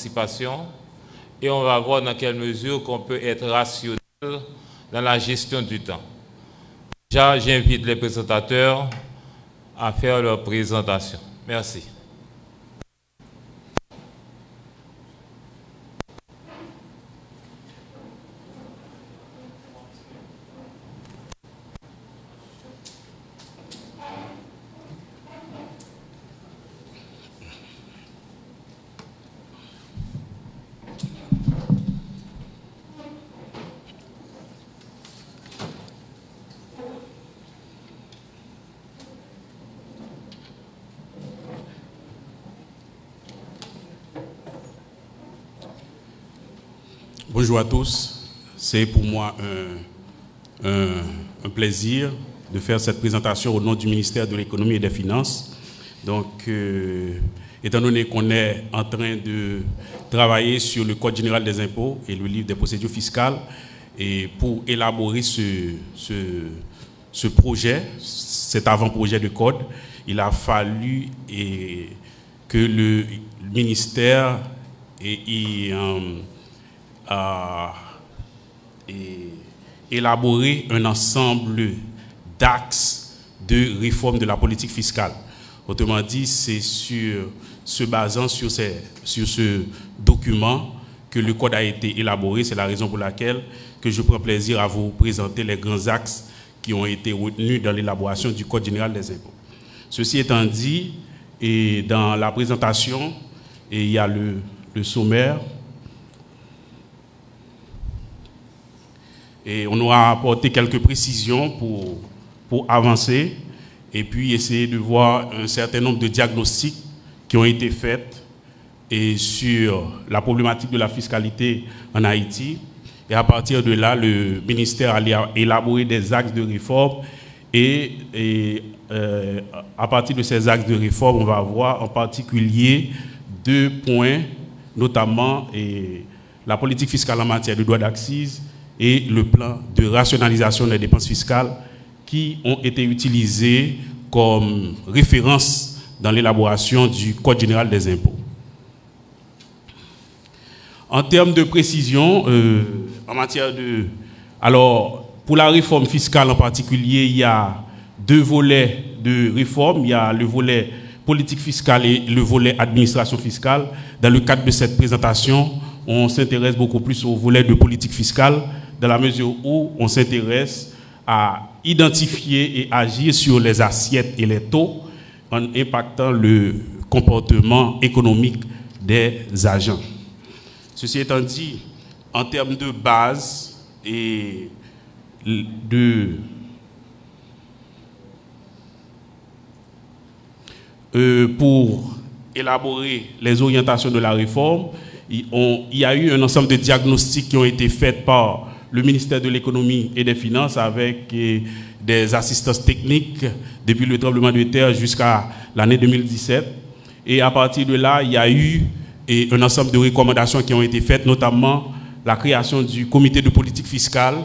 participation et on va voir dans quelle mesure qu'on peut être rationnel dans la gestion du temps. Déjà, j'invite les présentateurs à faire leur présentation. Merci. Bonjour à tous, c'est pour moi un plaisir de faire cette présentation au nom du ministère de l'Économie et des Finances. Donc, étant donné qu'on est en train de travailler sur le Code général des impôts et le livre des procédures fiscales, et pour élaborer ce projet, cet avant-projet de code, il a fallu que le ministère élaborer un ensemble d'axes de réforme de la politique fiscale. Autrement dit, c'est se basant sur ce document que le code a été élaboré. C'est la raison pour laquelle que je prends plaisir à vous présenter les grands axes qui ont été retenus dans l'élaboration du Code général des impôts. Ceci étant dit, et dans la présentation, il y a le sommaire. Et on aura apporté quelques précisions pour avancer et puis essayer de voir un certain nombre de diagnostics qui ont été faits et sur la problématique de la fiscalité en Haïti. Et à partir de là, le ministère a élaboré des axes de réforme et à partir de ces axes de réforme, on va voir en particulier 2 points, notamment la politique fiscale en matière de droits d'accise et le plan de rationalisation des dépenses fiscales qui ont été utilisés comme référence dans l'élaboration du Code général des impôts. En termes de précision, en matière de... Alors, pour la réforme fiscale en particulier, il y a 2 volets de réforme. Il y a le volet politique fiscale et le volet administration fiscale. Dans le cadre de cette présentation, on s'intéresse beaucoup plus au volet de politique fiscale, dans la mesure où on s'intéresse à identifier et agir sur les assiettes et les taux en impactant le comportement économique des agents. Ceci étant dit, en termes de base et pour élaborer les orientations de la réforme, il y a eu un ensemble de diagnostics qui ont été faits par le ministère de l'Économie et des Finances avec des assistances techniques depuis le tremblement de terre jusqu'à l'année 2017. Et à partir de là, il y a eu un ensemble de recommandations qui ont été faites, notamment la création du comité de politique fiscale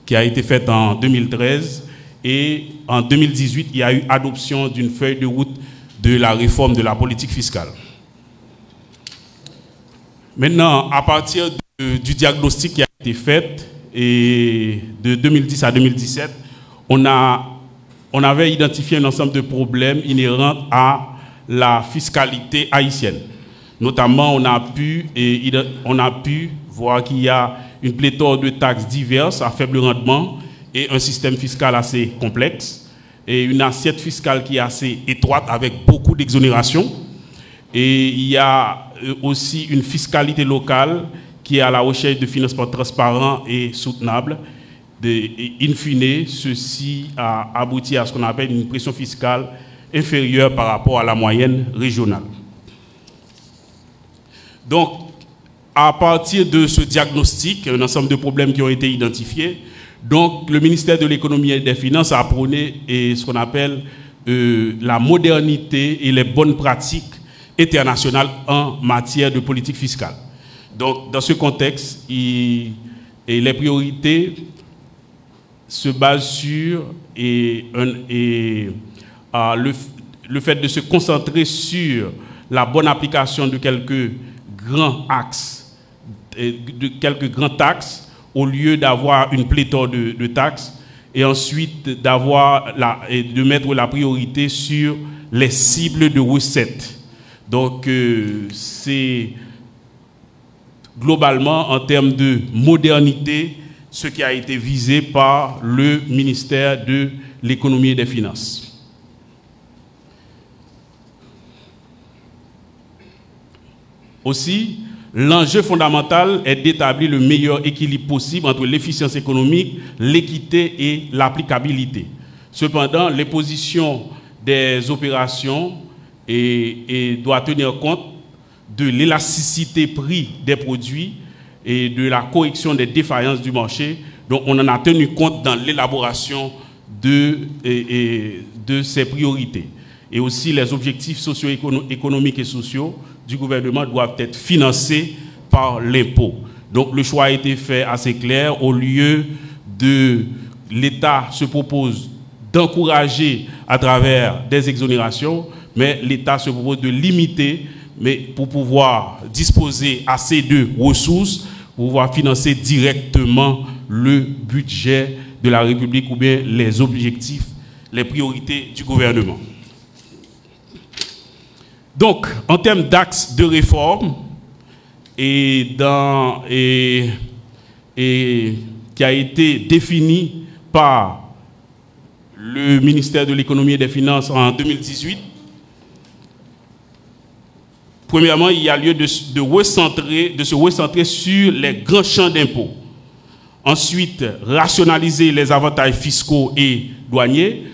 qui a été faite en 2013. Et en 2018, il y a eu adoption d'une feuille de route de la réforme de la politique fiscale. Maintenant, à partir du diagnostic qui a été fait, et de 2010 à 2017, on avait identifié un ensemble de problèmes inhérents à la fiscalité haïtienne. Notamment, on a pu voir qu'il y a une pléthore de taxes diverses à faible rendement et un système fiscal assez complexe et une assiette fiscale qui est assez étroite avec beaucoup d'exonérations. Et il y a aussi une fiscalité locale qui est à la recherche de financement transparent et soutenable. In fine, ceci a abouti à ce qu'on appelle une pression fiscale inférieure par rapport à la moyenne régionale. Donc, à partir de ce diagnostic, un ensemble de problèmes qui ont été identifiés, donc le ministère de l'Économie et des Finances a prôné ce qu'on appelle la modernité et les bonnes pratiques internationales en matière de politique fiscale. Donc, dans ce contexte, les priorités se basent sur le fait de se concentrer sur la bonne application de quelques grands axes, quelques grands axes, au lieu d'avoir une pléthore de taxes, et ensuite de mettre la priorité sur les cibles de recettes. Donc, c'est globalement, en termes de modernité, ce qui a été visé par le ministère de l'Économie et des Finances. Aussi, l'enjeu fondamental est d'établir le meilleur équilibre possible entre l'efficience économique, l'équité et l'applicabilité. Cependant, les positions des opérations doit tenir compte de l'élasticité prix des produits et de la correction des défaillances du marché. Donc, on en a tenu compte dans l'élaboration de ces priorités. Et aussi, les objectifs socio-économiques et sociaux du gouvernement doivent être financés par l'impôt. Donc, le choix a été fait assez clair. Au lieu de l'État se propose d'encourager à travers des exonérations, mais l'État se propose de limiter, mais pour pouvoir disposer assez de ressources, pour pouvoir financer directement le budget de la République ou bien les objectifs, les priorités du gouvernement. Donc, en termes d'axes de réforme, qui a été défini par le ministère de l'Économie et des Finances en 2018, premièrement, il y a lieu de se recentrer sur les grands champs d'impôts. Ensuite, rationaliser les avantages fiscaux et douaniers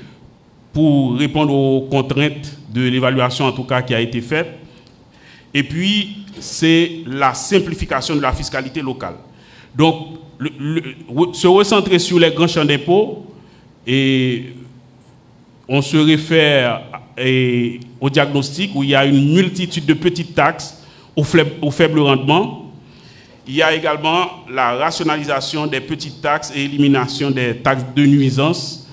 pour répondre aux contraintes de l'évaluation, en tout cas, qui a été faite. Et puis, c'est la simplification de la fiscalité locale. Donc, se recentrer sur les grands champs d'impôts, et on se réfère au diagnostic où il y a une multitude de petites taxes au faible rendement. Il y a également la rationalisation des petites taxes et élimination des taxes de nuisance.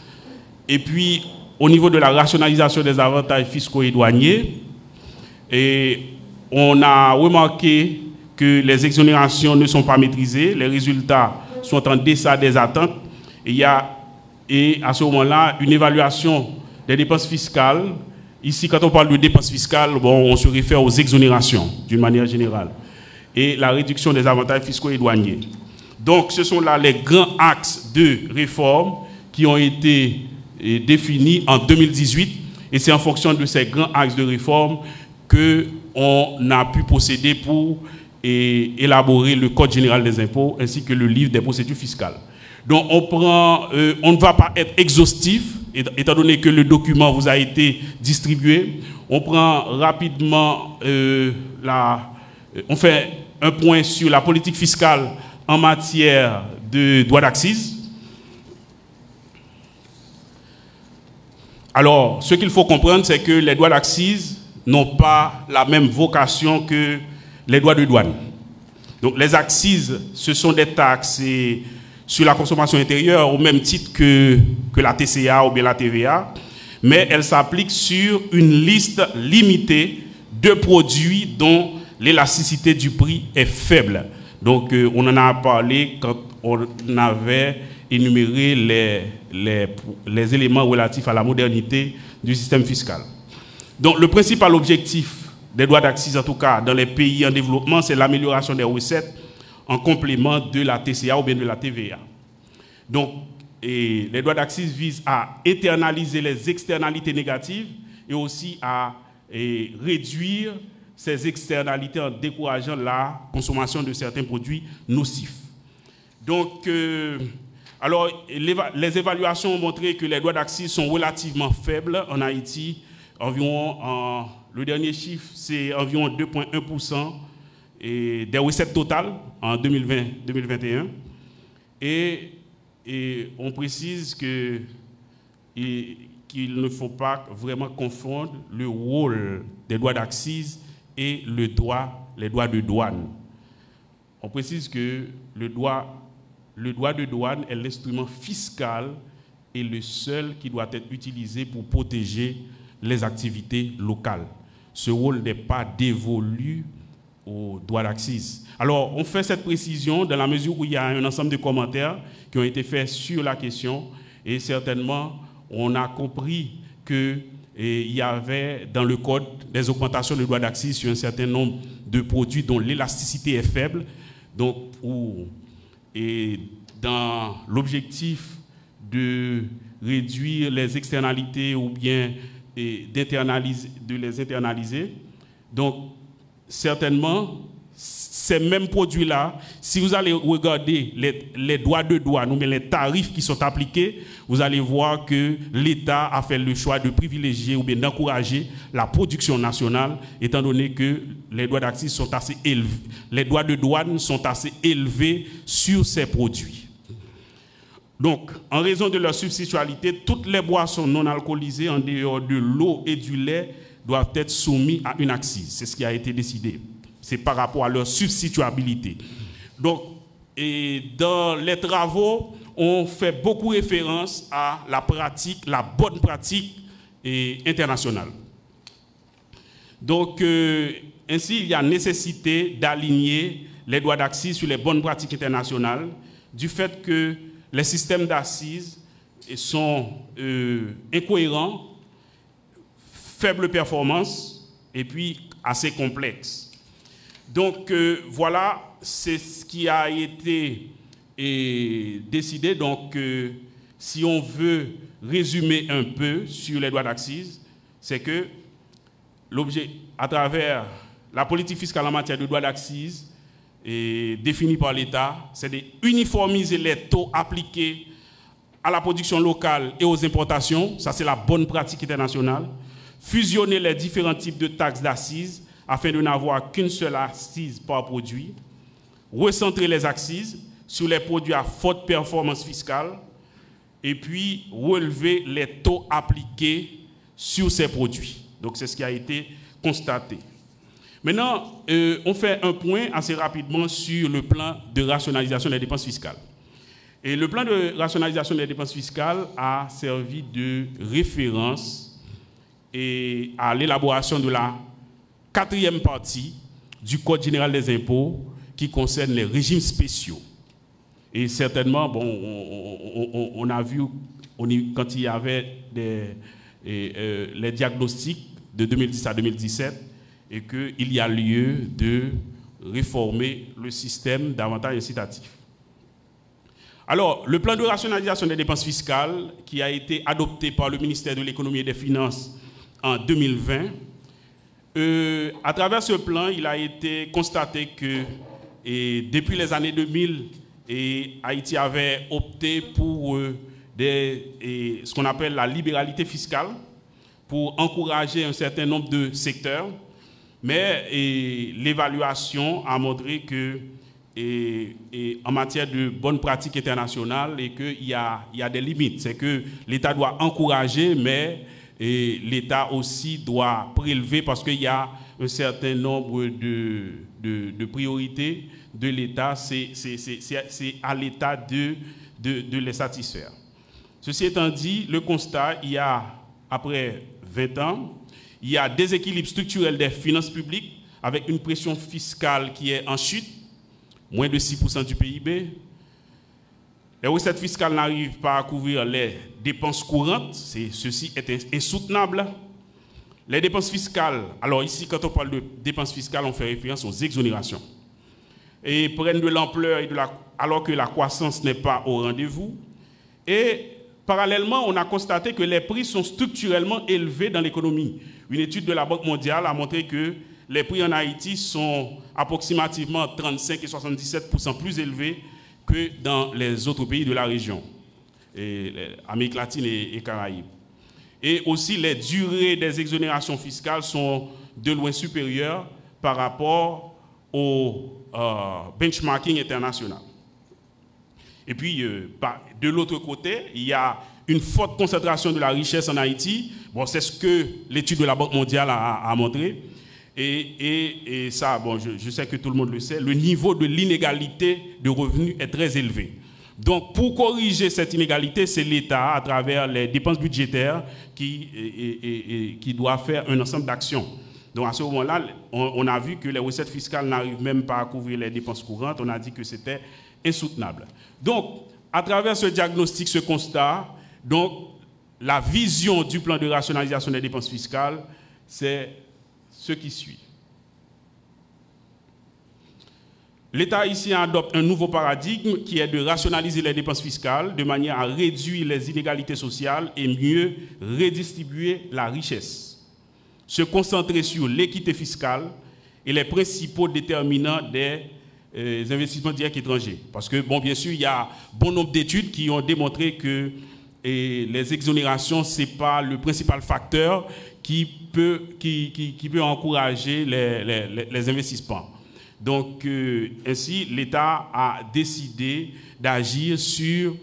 Et puis, au niveau de la rationalisation des avantages fiscaux et douaniers, on a remarqué que les exonérations ne sont pas maîtrisées, les résultats sont en deçà des attentes. Et à ce moment-là, une évaluation des dépenses fiscales. Ici, quand on parle de dépenses fiscales, bon, on se réfère aux exonérations d'une manière générale. Et la réduction des avantages fiscaux et douaniers. Donc, ce sont là les grands axes de réforme qui ont été définis en 2018. Et c'est en fonction de ces grands axes de réforme qu'on a pu procéder pour élaborer le Code général des impôts ainsi que le livre des procédures fiscales. Donc, on ne va pas être exhaustif, étant donné que le document vous a été distribué. On prend rapidement on fait un point sur la politique fiscale en matière de droits d'accise. Alors, ce qu'il faut comprendre, c'est que les droits d'accise n'ont pas la même vocation que les droits de douane. Donc, les accises, ce sont des taxes sur la consommation intérieure au même titre que la TCA ou bien la TVA, mais elles s'appliquent sur une liste limitée de produits dont l'élasticité du prix est faible. Donc, on en a parlé quand on avait énuméré les éléments relatifs à la modernité du système fiscal. Donc, le principal objectif des droits d'accise, en tout cas dans les pays en développement, c'est l'amélioration des recettes en complément de la TCA ou bien de la TVA. Donc, les droits d'accise visent à internaliser les externalités négatives et aussi à réduire ces externalités en décourageant la consommation de certains produits nocifs. Donc, les évaluations ont montré que les droits d'accise sont relativement faibles en Haïti. Environ, le dernier chiffre, c'est environ 2,1% des recettes totales en 2020-2021. Et on précise qu'il ne faut pas vraiment confondre le rôle des droits d'accise et les droits de douane. On précise que le droit de douane est l'instrument fiscal et le seul qui doit être utilisé pour protéger les activités locales. Ce rôle n'est pas dévolu aux droits d'accise. Alors, on fait cette précision dans la mesure où il y a un ensemble de commentaires qui ont été faits sur la question et certainement, on a compris qu'il y avait dans le code des augmentations de droits d'accise sur un certain nombre de produits dont l'élasticité est faible. Donc, et dans l'objectif de réduire les externalités ou bien de les internaliser. Donc, certainement, ces mêmes produits-là, si vous allez regarder les droits de douane ou bien les tarifs qui sont appliqués, vous allez voir que l'État a fait le choix de privilégier ou bien d'encourager la production nationale, étant donné que les droits d'accise sont assez élevés, les droits de douane sont assez élevés sur ces produits. Donc, en raison de leur substituabilité, toutes les boissons non alcoolisées en dehors de l'eau et du lait doivent être soumises à une accise. C'est ce qui a été décidé. C'est par rapport à leur substituabilité. Donc, et dans les travaux, on fait beaucoup référence à la pratique, la bonne pratique internationale. Donc, ainsi, il y a nécessité d'aligner les droits d'accise sur les bonnes pratiques internationales, du fait que les systèmes d'assises sont incohérents, faible performance et puis assez complexes. Donc voilà, c'est ce qui a été décidé. Donc si on veut résumer un peu sur les droits d'accise, c'est que l'objet, à travers la politique fiscale en matière de droits d'accise définie par l'État, c'est d'uniformiser les taux appliqués à la production locale et aux importations. Ça, c'est la bonne pratique internationale. Fusionner les différents types de taxes d'assises afin de n'avoir qu'une seule assise par produit, recentrer les assises sur les produits à forte performance fiscale et puis relever les taux appliqués sur ces produits. Donc c'est ce qui a été constaté. Maintenant, on fait un point assez rapidement sur le plan de rationalisation des dépenses fiscales. Et le plan de rationalisation des dépenses fiscales a servi de référence à l'élaboration de la 4e partie du Code général des impôts qui concerne les régimes spéciaux. Et certainement, bon, on a vu quand il y avait les diagnostics de 2010 à 2017 et qu'il y a lieu de réformer le système davantage incitatif. Alors, le plan de rationalisation des dépenses fiscales qui a été adopté par le ministère de l'Économie et des Finances en 2020, à travers ce plan, il a été constaté que depuis les années 2000, Haïti avait opté pour ce qu'on appelle la libéralité fiscale, pour encourager un certain nombre de secteurs, mais l'évaluation a montré que en matière de bonnes pratiques internationales et qu'il y a des limites. C'est que l'État doit encourager, mais l'État aussi doit prélever parce qu'il y a un certain nombre de priorités de l'État. C'est à l'État de les satisfaire. Ceci étant dit, le constat, il y a, après 20 ans, il y a des déséquilibre structurel des finances publiques avec une pression fiscale qui est en chute, moins de 6% du PIB. Les recettes fiscales n'arrivent pas à couvrir les dépenses courantes. Ceci est insoutenable. Les dépenses fiscales, alors ici, quand on parle de dépenses fiscales, on fait référence aux exonérations. Et prennent de l'ampleur alors que la croissance n'est pas au rendez-vous. Et parallèlement, on a constaté que les prix sont structurellement élevés dans l'économie. Une étude de la Banque mondiale a montré que les prix en Haïti sont approximativement 35 et 77% plus élevés que dans les autres pays de la région, Amérique latine et Caraïbes. Et aussi, les durées des exonérations fiscales sont de loin supérieures par rapport au benchmarking international. Et puis, de l'autre côté, il y a une forte concentration de la richesse en Haïti. Bon, c'est ce que l'étude de la Banque mondiale a montré. Et ça, bon, je sais que tout le monde le sait, le niveau de l'inégalité de revenus est très élevé. Donc, pour corriger cette inégalité, c'est l'État, à travers les dépenses budgétaires, qui doit faire un ensemble d'actions. Donc à ce moment-là, on a vu que les recettes fiscales n'arrivent même pas à couvrir les dépenses courantes. On a dit que c'était insoutenable. Donc, à travers ce diagnostic, ce constat, donc, la vision du plan de rationalisation des dépenses fiscales, c'est ce qui suit. L'État haïtien adopte un nouveau paradigme qui est de rationaliser les dépenses fiscales de manière à réduire les inégalités sociales et mieux redistribuer la richesse. Se concentrer sur l'équité fiscale et les principaux déterminants des investissements directs étrangers. Parce que, bon, bien sûr, il y a bon nombre d'études qui ont démontré que les exonérations, ce n'est pas le principal facteur qui peut encourager les investissements. Donc, ainsi, l'État a décidé d'agir sur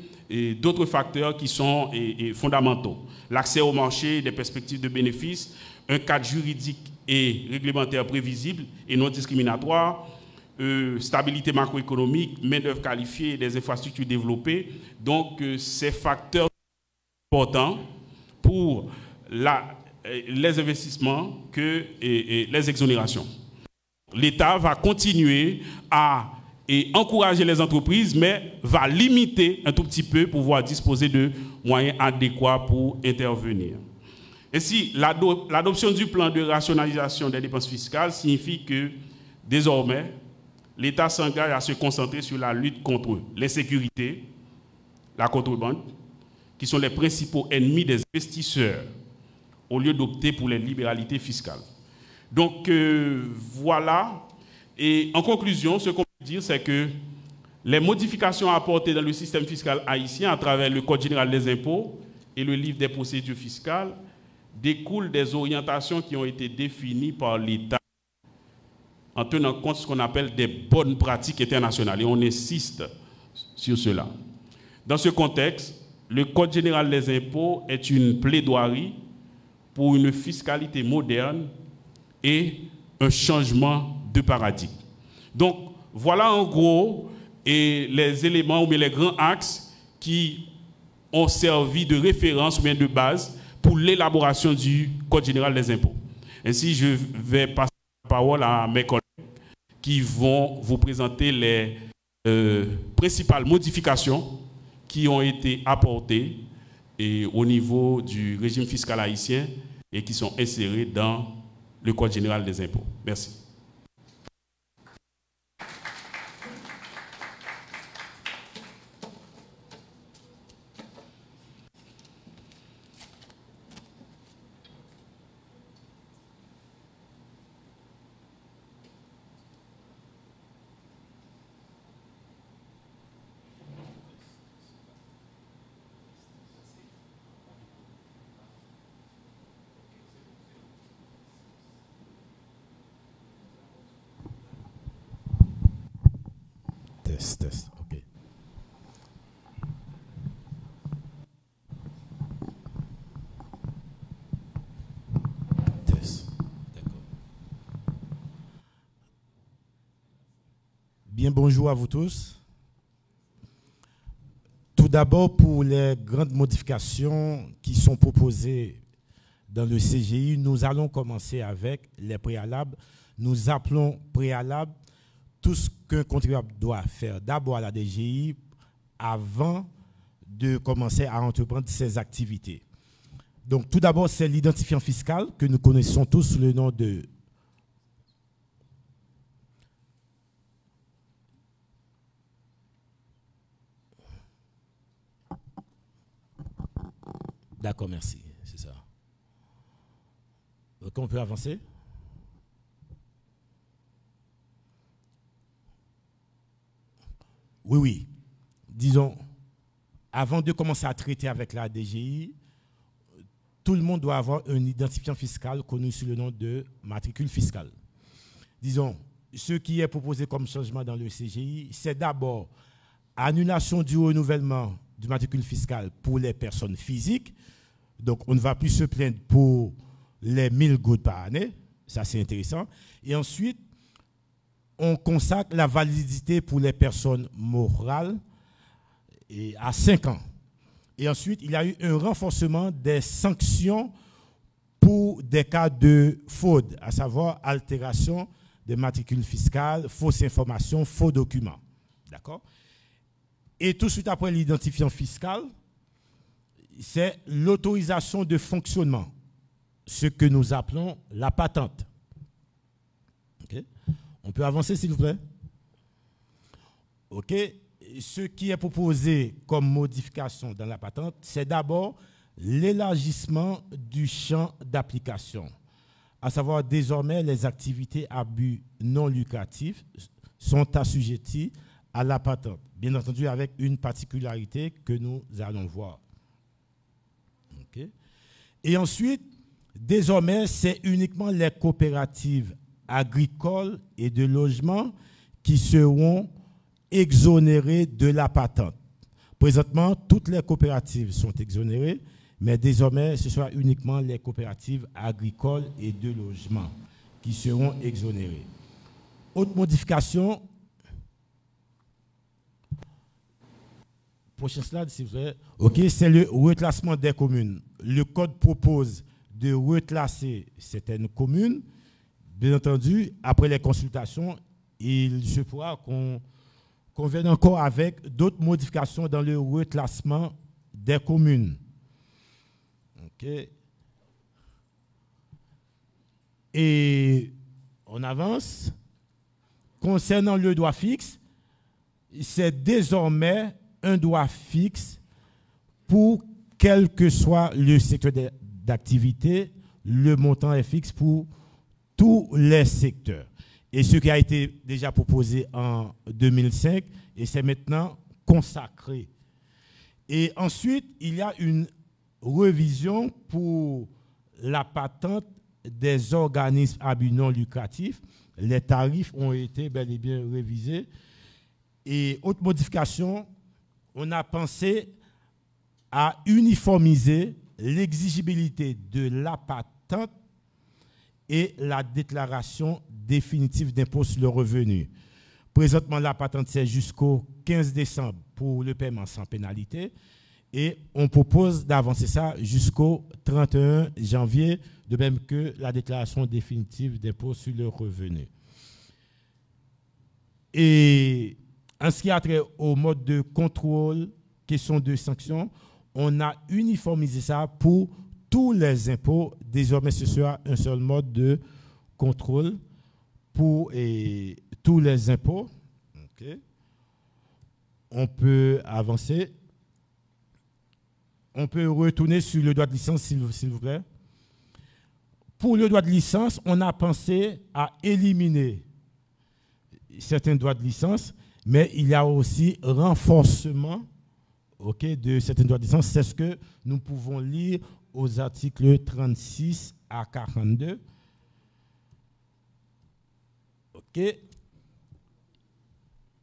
d'autres facteurs qui sont fondamentaux. L'accès au marché, des perspectives de bénéfices, un cadre juridique et réglementaire prévisible et non discriminatoire, stabilité macroéconomique, main-d'œuvre qualifiée et des infrastructures développées. Donc, ces facteurs sont importants pour les investissements que les exonérations. L'État va continuer à encourager les entreprises, mais va limiter un tout petit peu pour pouvoir disposer de moyens adéquats pour intervenir. Ainsi, l'adoption du plan de rationalisation des dépenses fiscales signifie que, désormais, l'État s'engage à se concentrer sur la lutte contre l'insécurité, la contrebande, qui sont les principaux ennemis des investisseurs, au lieu d'opter pour les libéralités fiscales. Donc, voilà. Et en conclusion, ce qu'on peut dire, c'est que les modifications apportées dans le système fiscal haïtien à travers le Code général des impôts et le livre des procédures fiscales découlent des orientations qui ont été définies par l'État en tenant compte de ce qu'on appelle des bonnes pratiques internationales. Et on insiste sur cela. Dans ce contexte, le Code général des impôts est une plaidoirie pour une fiscalité moderne et un changement de paradigme. Donc, voilà en gros les éléments ou bien les grands axes qui ont servi de référence ou bien de base pour l'élaboration du Code général des impôts. Ainsi, je vais passer la parole à mes collègues qui vont vous présenter les principales modifications qui ont été apportées au niveau du régime fiscal haïtien et qui sont insérées dans le Code général des impôts. Merci. Test, ok. Test, d'accord. Bien, bonjour à vous tous. Tout d'abord, pour les grandes modifications qui sont proposées dans le CGI, nous allons commencer avec les préalables. Nous appelons préalables tout ce qu'un contribuable doit faire d'abord à la DGI avant de commencer à entreprendre ses activités. Donc tout d'abord, c'est l'identifiant fiscal que nous connaissons tous sous le nom de D'accord, merci, c'est ça. Ok, on peut avancer? Oui. Disons, avant de commencer à traiter avec la DGI, tout le monde doit avoir un identifiant fiscal connu sous le nom de matricule fiscale. Disons, ce qui est proposé comme changement dans le CGI, c'est d'abord annulation du renouvellement du matricule fiscal pour les personnes physiques. Donc, on ne va plus se plaindre pour les 1000 gouttes par année. Ça, c'est intéressant. Et ensuite, on consacre la validité pour les personnes morales à 5 ans. Et ensuite, il y a eu un renforcement des sanctions pour des cas de fraude, à savoir altération de matricule fiscale, fausse information, faux documents. D'accord? Et tout de suite après l'identifiant fiscal, c'est l'autorisation de fonctionnement, ce que nous appelons la patente. Okay? On peut avancer, s'il vous plaît? OK. Ce qui est proposé comme modification dans la patente, c'est d'abord l'élargissement du champ d'application. À savoir, désormais, les activités à but non lucratif sont assujetties à la patente. Bien entendu, avec une particularité que nous allons voir. Okay. Et ensuite, désormais, c'est uniquement les coopératives agricoles et de logement qui seront exonérées de la patente. Présentement, toutes les coopératives sont exonérées, mais désormais, ce sera uniquement les coopératives agricoles et de logement qui seront exonérées. Autre modification. Prochain slide, s'il vous plaît. OK, c'est le reclassement des communes. Le code propose de reclasser certaines communes. Bien entendu, après les consultations, il se pourra qu'on vienne encore avec d'autres modifications dans le reclassement des communes. OK. Et on avance. Concernant le droit fixe, c'est désormais un droit fixe pour quel que soit le secteur d'activité, le montant est fixe pour tous les secteurs. Et ce qui a été déjà proposé en 2005, et c'est maintenant consacré. Et ensuite, il y a une révision pour la patente des organismes à but non lucratif. Les tarifs ont été bel et bien révisés. Et autre modification, on a pensé à uniformiser l'exigibilité de la patente et la déclaration définitive d'impôt sur le revenu. Présentement, la patente, c'est jusqu'au 15 décembre pour le paiement sans pénalité. Et on propose d'avancer ça jusqu'au 31 janvier, de même que la déclaration définitive d'impôt sur le revenu. Et en ce qui a trait au mode de contrôle, question de sanction, on a uniformisé ça pour tous les impôts. Désormais, ce sera un seul mode de contrôle pour tous les impôts. Okay. On peut avancer. On peut retourner sur le droit de licence, s'il vous plaît. Pour le droit de licence, on a pensé à éliminer certains droits de licence, mais il y a aussi renforcement de certains droits de licence. C'est ce que nous pouvons lire aux articles 36 à 42. OK.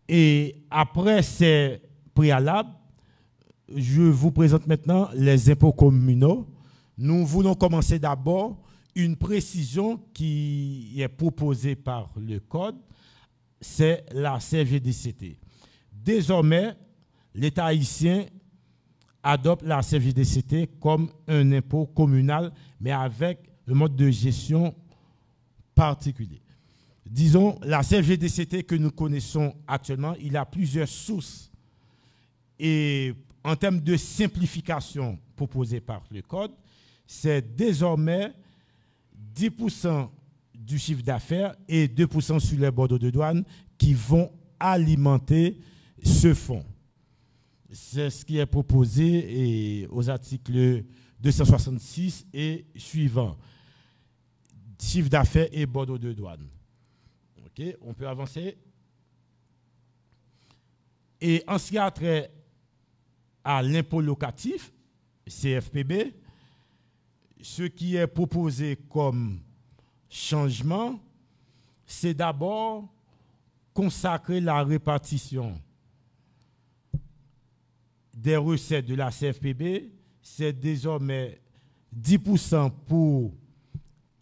Et après ces préalables, je vous présente maintenant les impôts communaux. Nous voulons commencer d'abord une précision qui est proposée par le Code, c'est la CFG-DCT. Désormais, l'État haïtien adopte la CFG-DCT comme un impôt communal, mais avec un mode de gestion particulier. Disons, la CFG-DCT que nous connaissons actuellement, il a plusieurs sources. Et en termes de simplification proposée par le Code, c'est désormais 10% du chiffre d'affaires et 2% sur les bordeaux de douane qui vont alimenter ce fonds. C'est ce qui est proposé aux articles 266 et suivants. Chiffre d'affaires et bordeaux de douane. OK, on peut avancer. Et en ce qui a trait à l'impôt locatif, CFPB, ce qui est proposé comme changement, c'est d'abord consacrer la répartition des recettes de la CFPB. C'est désormais 10% pour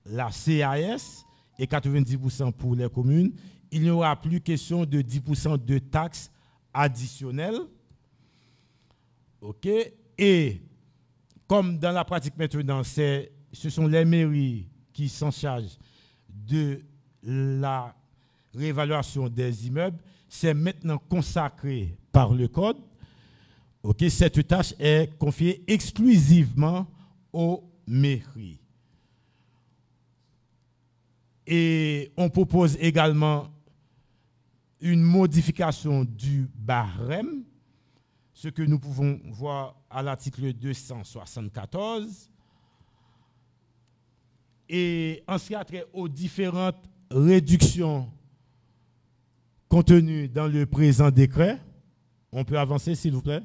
la CAS et 90% pour les communes. Il n'y aura plus question de 10% de taxes additionnelles. OK. Et comme dans la pratique maintenant, c'est ce sont les mairies qui s'en chargent de la réévaluation des immeubles. C'est maintenant consacré par le Code. Okay, cette tâche est confiée exclusivement aux mairies. Et on propose également une modification du barème, ce que nous pouvons voir à l'article 274. Et en ce qui a trait aux différentes réductions contenues dans le présent décret, on peut avancer s'il vous plaît.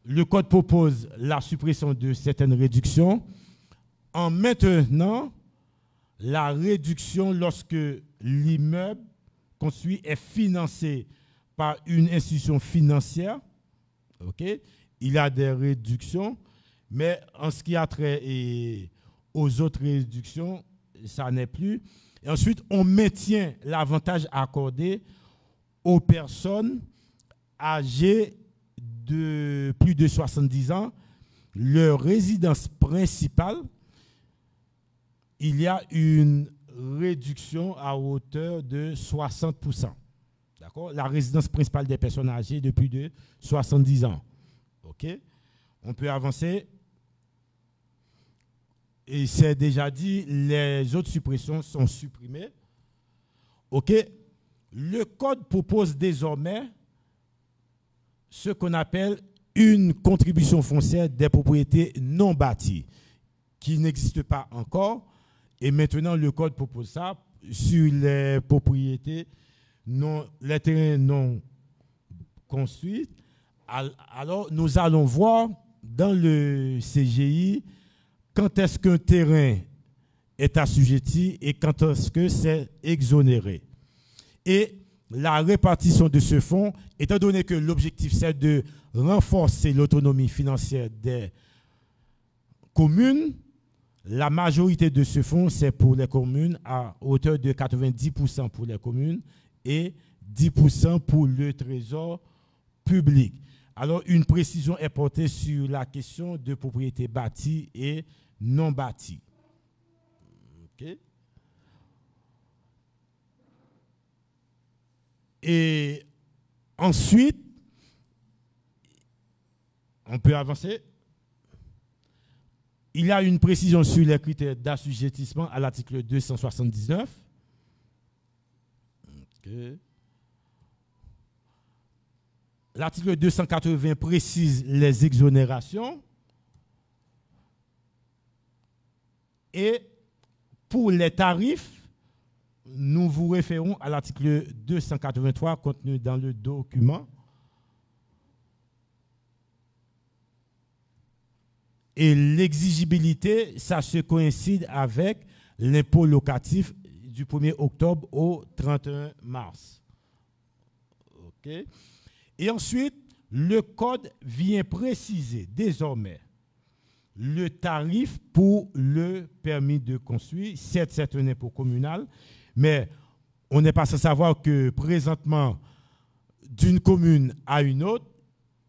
Le Code propose la suppression de certaines réductions en maintenant la réduction lorsque l'immeuble construit est financé par une institution financière. Okay? Il y a des réductions, mais en ce qui a trait aux autres réductions, ça n'est plus. Et ensuite, on maintient l'avantage accordé aux personnes âgées de plus de 70 ans. Leur résidence principale, il y a une réduction à hauteur de 60%. D'accord? La résidence principale des personnes âgées de plus de 70 ans. OK? On peut avancer. Et c'est déjà dit, les autres suppressions sont supprimées. OK? Le Code propose désormais ce qu'on appelle une contribution foncière des propriétés non bâties, qui n'existe pas encore. Et maintenant, le Code propose ça sur les propriétés, les terrains non construits. Alors, nous allons voir dans le CGI quand est-ce qu'un terrain est assujetti et quand est-ce que c'est exonéré. Et la répartition de ce fonds, étant donné que l'objectif c'est de renforcer l'autonomie financière des communes, la majorité de ce fonds, c'est pour les communes à hauteur de 90% pour les communes et 10% pour le trésor public. Alors, une précision est portée sur la question de propriété bâtie et non bâtie. Okay. Et ensuite, on peut avancer. Il y a une précision sur les critères d'assujettissement à l'article 279. Okay. L'article 280 précise les exonérations. Et pour les tarifs, nous vous référons à l'article 283 contenu dans le document. Et l'exigibilité, ça se coïncide avec l'impôt locatif du 1er octobre au 31 mars. Okay. Et ensuite, le Code vient préciser désormais le tarif pour le permis de construire. Certes, c'est un impôt communal, mais on n'est pas sans savoir que présentement, d'une commune à une autre,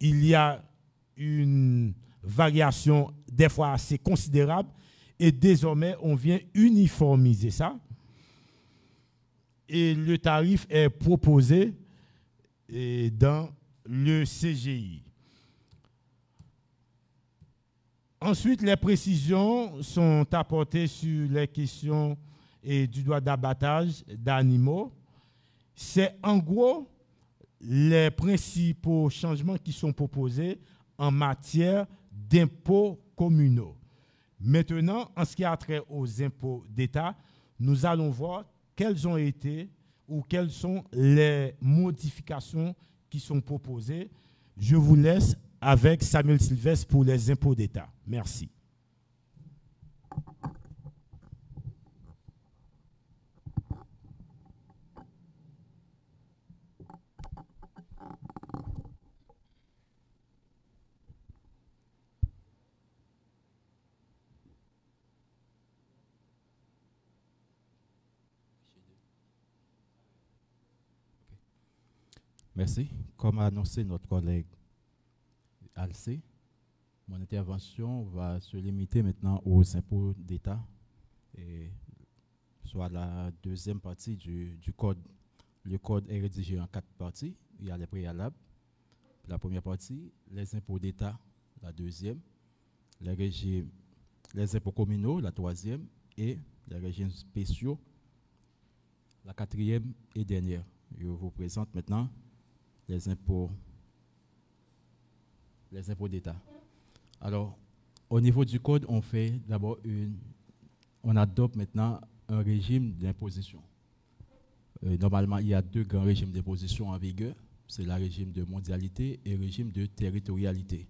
il y a une variation des fois assez considérable et désormais, on vient uniformiser ça. Et le tarif est proposé dans le CGI. Ensuite, les précisions sont apportées sur les questions du droit d'abattage d'animaux. C'est en gros les principaux changements qui sont proposés en matière d'impôts communaux. Maintenant, en ce qui a trait aux impôts d'État, nous allons voir quelles ont été ou quelles sont les modifications qui sont proposées. Je vous laisse avec Samuel Sylvestre pour les impôts d'État. Merci. Merci. Comme a annoncé notre collègue Alcé, Mon intervention va se limiter maintenant aux impôts d'État, soit la deuxième partie du code. Le code est rédigé en 4 parties. Il y a les préalables. La première partie, les impôts d'État, la deuxième, les impôts communaux, la troisième, et les régimes spéciaux, la quatrième et dernière. Je vous présente maintenant les impôts d'État. Alors, au niveau du code, on adopte maintenant un régime d'imposition. Normalement, il y a 2 grands régimes d'imposition en vigueur. C'est le régime de mondialité et le régime de territorialité.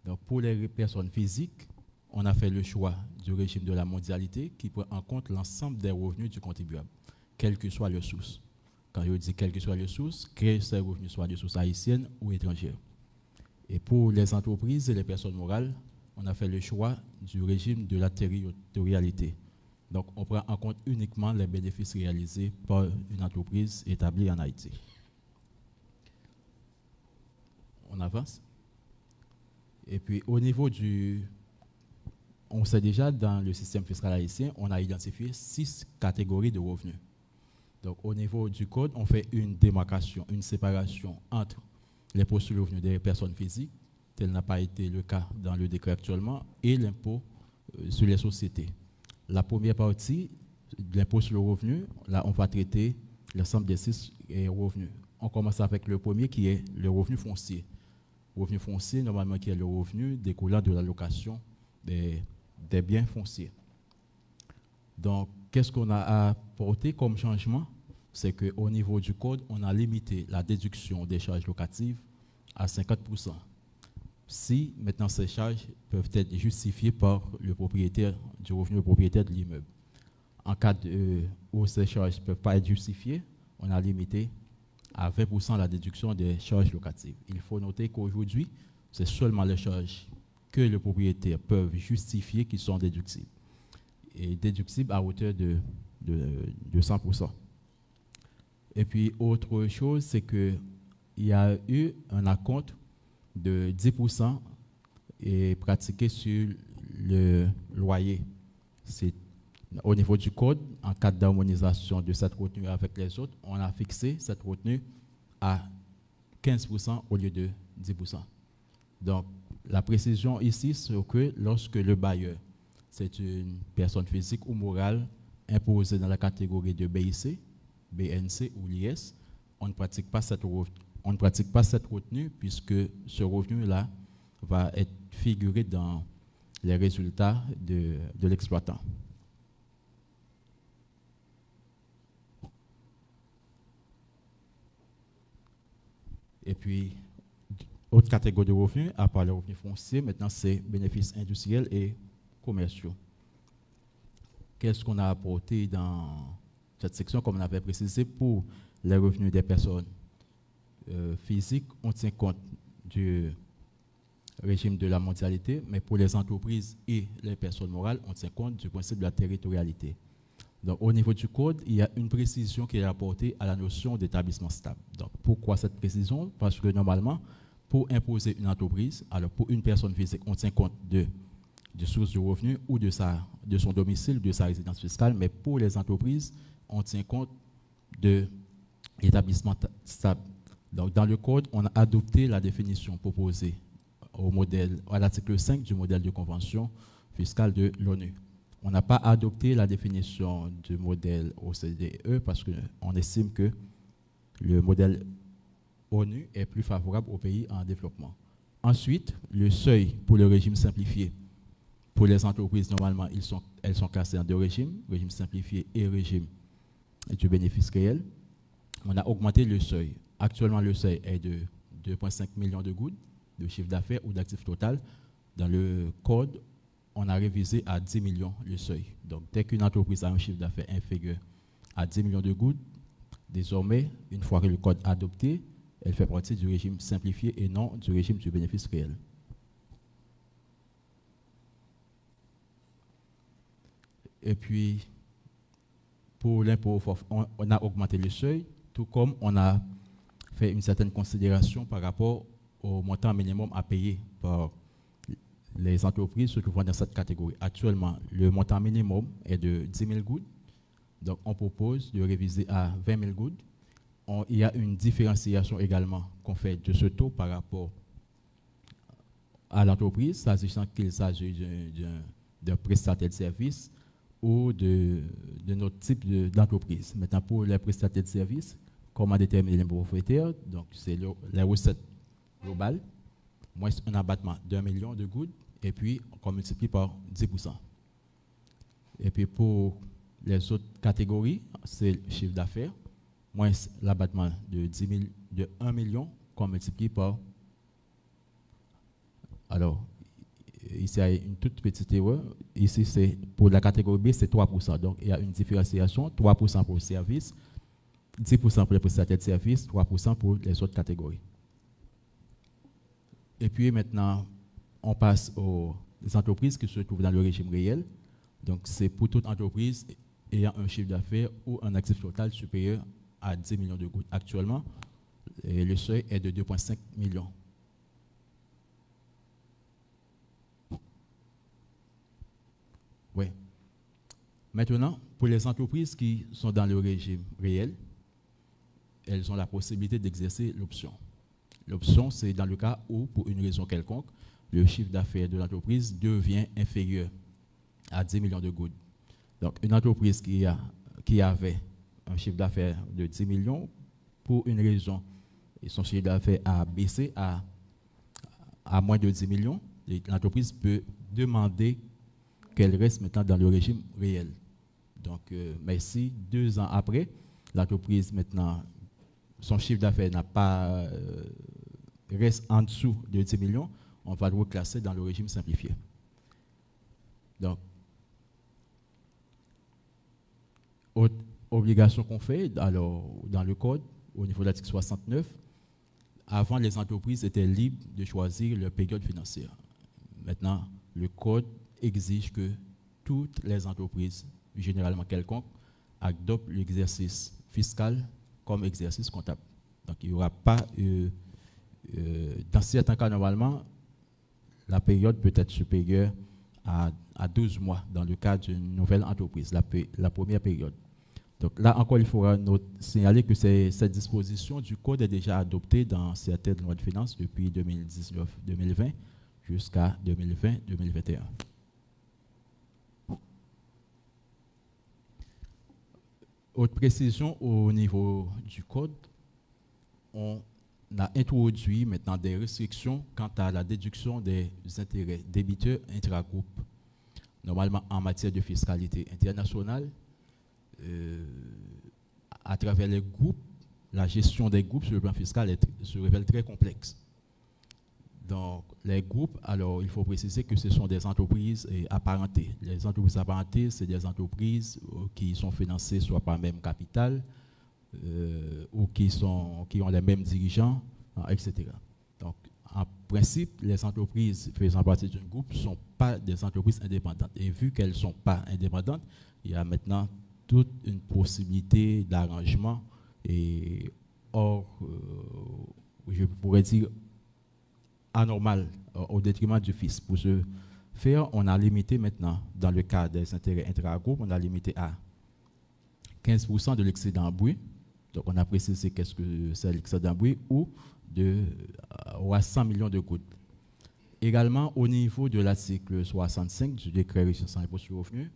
Donc, pour les personnes physiques, on a fait le choix du régime de la mondialité qui prend en compte l'ensemble des revenus du contribuable, quelle que soit leur source. Quand je dis quelle que soit leur source, que ces revenus soient de source haïtienne ou étrangère. Et pour les entreprises et les personnes morales, on a fait le choix du régime de la territorialité. Donc, on prend en compte uniquement les bénéfices réalisés par une entreprise établie en Haïti. On avance. Et puis, au niveau on sait déjà, dans le système fiscal haïtien, on a identifié 6 catégories de revenus. Donc, au niveau du code, on fait une démarcation, une séparation entre l'impôt sur le revenu des personnes physiques, tel n'a pas été le cas dans le décret actuellement, et l'impôt sur les sociétés. La première partie, l'impôt sur le revenu, là, on va traiter l'ensemble des 6 revenus. On commence avec le premier qui est le revenu foncier. Revenu foncier, normalement, qui est le revenu découlant de la location des biens fonciers. Donc, qu'est-ce qu'on a apporté comme changement? C'est qu'au niveau du code, on a limité la déduction des charges locatives à 50%. Si maintenant ces charges peuvent être justifiées par le propriétaire du revenu, le propriétaire de l'immeuble. En cas où ces charges ne peuvent pas être justifiées, on a limité à 20% la déduction des charges locatives. Il faut noter qu'aujourd'hui, c'est seulement les charges que le propriétaire peut justifier qui sont déductibles. Et déductibles à hauteur de 100%. Et puis, autre chose, c'est qu'il y a eu un acompte de 10% pratiqué sur le loyer. C'est au niveau du code, en cas d'harmonisation de cette retenue avec les autres, on a fixé cette retenue à 15% au lieu de 10%. Donc, la précision ici, c'est que lorsque le bailleur, c'est une personne physique ou morale imposée dans la catégorie de BIC, BNC ou l'IS, on ne pratique pas cette retenue puisque ce revenu-là va être figuré dans les résultats de l'exploitant. Et puis, autre catégorie de revenus, à part les revenus fonciers, maintenant c'est bénéfices industriels et commerciaux. Qu'est-ce qu'on a apporté dans cette section, comme on avait précisé, pour les revenus des personnes physiques, on tient compte du régime de la mondialité, mais pour les entreprises et les personnes morales, on tient compte du principe de la territorialité. Donc, au niveau du code, il y a une précision qui est apportée à la notion d'établissement stable. Donc, pourquoi cette précision? Parce que normalement, pour imposer une entreprise, alors pour une personne physique, on tient compte de source de revenus ou de son domicile, de sa résidence fiscale, mais pour les entreprises, on tient compte de l'établissement stable. Donc, dans le code, on a adopté la définition proposée à l'article 5 du modèle de convention fiscale de l'ONU. On n'a pas adopté la définition du modèle OCDE parce qu'on estime que le modèle ONU est plus favorable aux pays en développement. Ensuite, le seuil pour le régime simplifié. Pour les entreprises, normalement, elles sont classées en 2 régimes, régime simplifié et régime du bénéfice réel. On a augmenté le seuil. Actuellement, le seuil est de 2,5 millions de gouttes de chiffre d'affaires ou d'actifs total. Dans le code, on a révisé à 10 millions le seuil. Donc, dès qu'une entreprise a un chiffre d'affaires inférieur à 10 millions de gouttes, désormais, une fois que le code est adopté, elle fait partie du régime simplifié et non du régime du bénéfice réel. Et puis, pour l'impôt, on a augmenté le seuil, tout comme on a fait une certaine considération par rapport au montant minimum à payer par les entreprises se trouvant dans cette catégorie. Actuellement, le montant minimum est de 10 000 gouttes. Donc, on propose de réviser à 20 000 gouttes. Il y a une différenciation également qu'on fait de ce taux par rapport à l'entreprise, s'agissant qu'il s'agit d'un prestataire de service ou de notre type d'entreprise. Maintenant, pour les prestataires de service, comment déterminer les propriétaires? Donc, c'est les recettes globales, moins un abattement d'1 million de gouttes, et puis on multiplie par 10%. Et puis pour les autres catégories, c'est le chiffre d'affaires, moins l'abattement de 1 million qu'on multiplie par. Alors, ici, il y a une toute petite erreur. Ici, c'est pour la catégorie B, c'est 3%. Donc, il y a une différenciation, 3% pour le service, 10% pour les prestataires de services, 3% pour les autres catégories. Et puis maintenant, on passe aux entreprises qui se trouvent dans le régime réel. Donc, c'est pour toute entreprise ayant un chiffre d'affaires ou un actif total supérieur à 10 millions de gouttes. Actuellement, le seuil est de 2,5 millions. Oui. Maintenant, pour les entreprises qui sont dans le régime réel, elles ont la possibilité d'exercer l'option. L'option, c'est dans le cas où, pour une raison quelconque, le chiffre d'affaires de l'entreprise devient inférieur à 10 millions de gouttes. Donc, une entreprise qui avait un chiffre d'affaires de 10 millions, pour une raison, et son chiffre d'affaires a baissé à moins de 10 millions, l'entreprise peut demander qu'elle reste maintenant dans le régime réel. Donc, mais si 2 ans après, l'entreprise maintenant, son chiffre d'affaires n'a pas reste en dessous de 10 millions, on va le reclasser dans le régime simplifié. Donc, autre obligation qu'on fait, alors, dans le code, au niveau de l'article 69, avant, les entreprises étaient libres de choisir leur période financière. Maintenant, le code exige que toutes les entreprises, généralement quelconques, adoptent l'exercice fiscal comme exercice comptable. Donc, il n'y aura pas, dans certains cas, normalement, la période peut être supérieure à 12 mois dans le cas d'une nouvelle entreprise, la première période. Donc là encore, il faudra signaler que cette disposition du code est déjà adoptée dans certaines lois de finances depuis 2019-2020 jusqu'à 2020-2021. Autre précision au niveau du code, on a introduit maintenant des restrictions quant à la déduction des intérêts débiteurs intragroupes. Normalement, en matière de fiscalité internationale, à travers les groupes, la gestion des groupes sur le plan fiscal se révèle très complexe. Donc, les groupes, alors, il faut préciser que ce sont des entreprises apparentées. Les entreprises apparentées, c'est des entreprises qui sont financées soit par le même capital ou qui ont les mêmes dirigeants, etc. Donc, en principe, les entreprises faisant partie d'un groupe ne sont pas des entreprises indépendantes. Et vu qu'elles ne sont pas indépendantes, il y a maintenant toute une possibilité d'arrangement et je pourrais dire, anormal au détriment du fisc. Pour ce faire, on a limité maintenant, dans le cas des intérêts intra-groupes, on a limité à 15% de l'excédent brut. Donc, on a précisé qu'est-ce que c'est l'excédent brut ou à 100 millions de gouttes. Également, au niveau de l'article 65 du décret régissant l'impôt sur le revenu,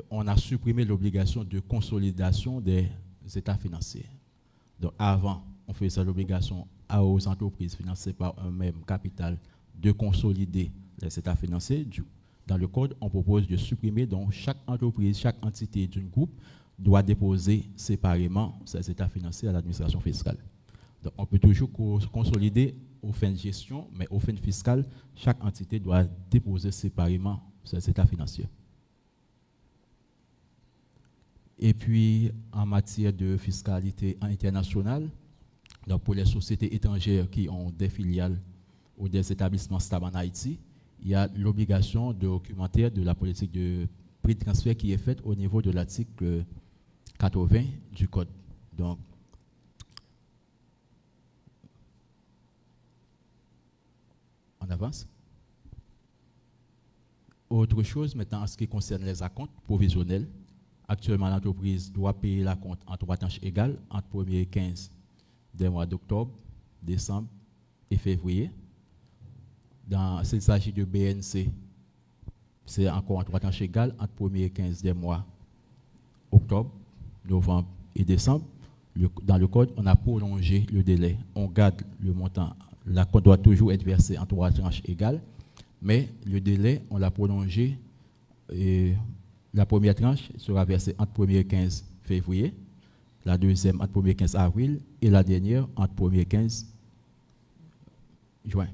on a supprimé l'obligation de consolidation des états financiers. Donc, avant, on faisait l'obligation aux entreprises financées par un même capital de consolider les états financiers. Dans le code, on propose de supprimer, donc chaque entreprise, chaque entité d'un groupe doit déposer séparément ses états financiers à l'administration fiscale. Donc, on peut toujours consolider aux fins de gestion, mais aux fins fiscales, chaque entité doit déposer séparément ses états financiers. Et puis, en matière de fiscalité internationale, donc pour les sociétés étrangères qui ont des filiales ou des établissements stables en Haïti, il y a l'obligation de documentaire de la politique de prix de transfert qui est faite au niveau de l'article 80 du Code. Donc, on avance. Autre chose, maintenant, en ce qui concerne les acomptes provisionnels, actuellement, l'entreprise doit payer l'acompte en 3 tranches égales entre 1er et 15 des mois d'octobre, décembre et février. S'il s'agit de BNC, c'est encore en 3 tranches égales entre 1er et 15 des mois octobre, novembre et décembre. Dans le code, on a prolongé le délai. On garde le montant. L'acompte doit toujours être versé en 3 tranches égales, mais le délai, on l'a prolongé. Et la première tranche sera versée entre 1er et 15 février, la deuxième entre 1er et 15 avril, et la dernière entre 1er et 15 juin.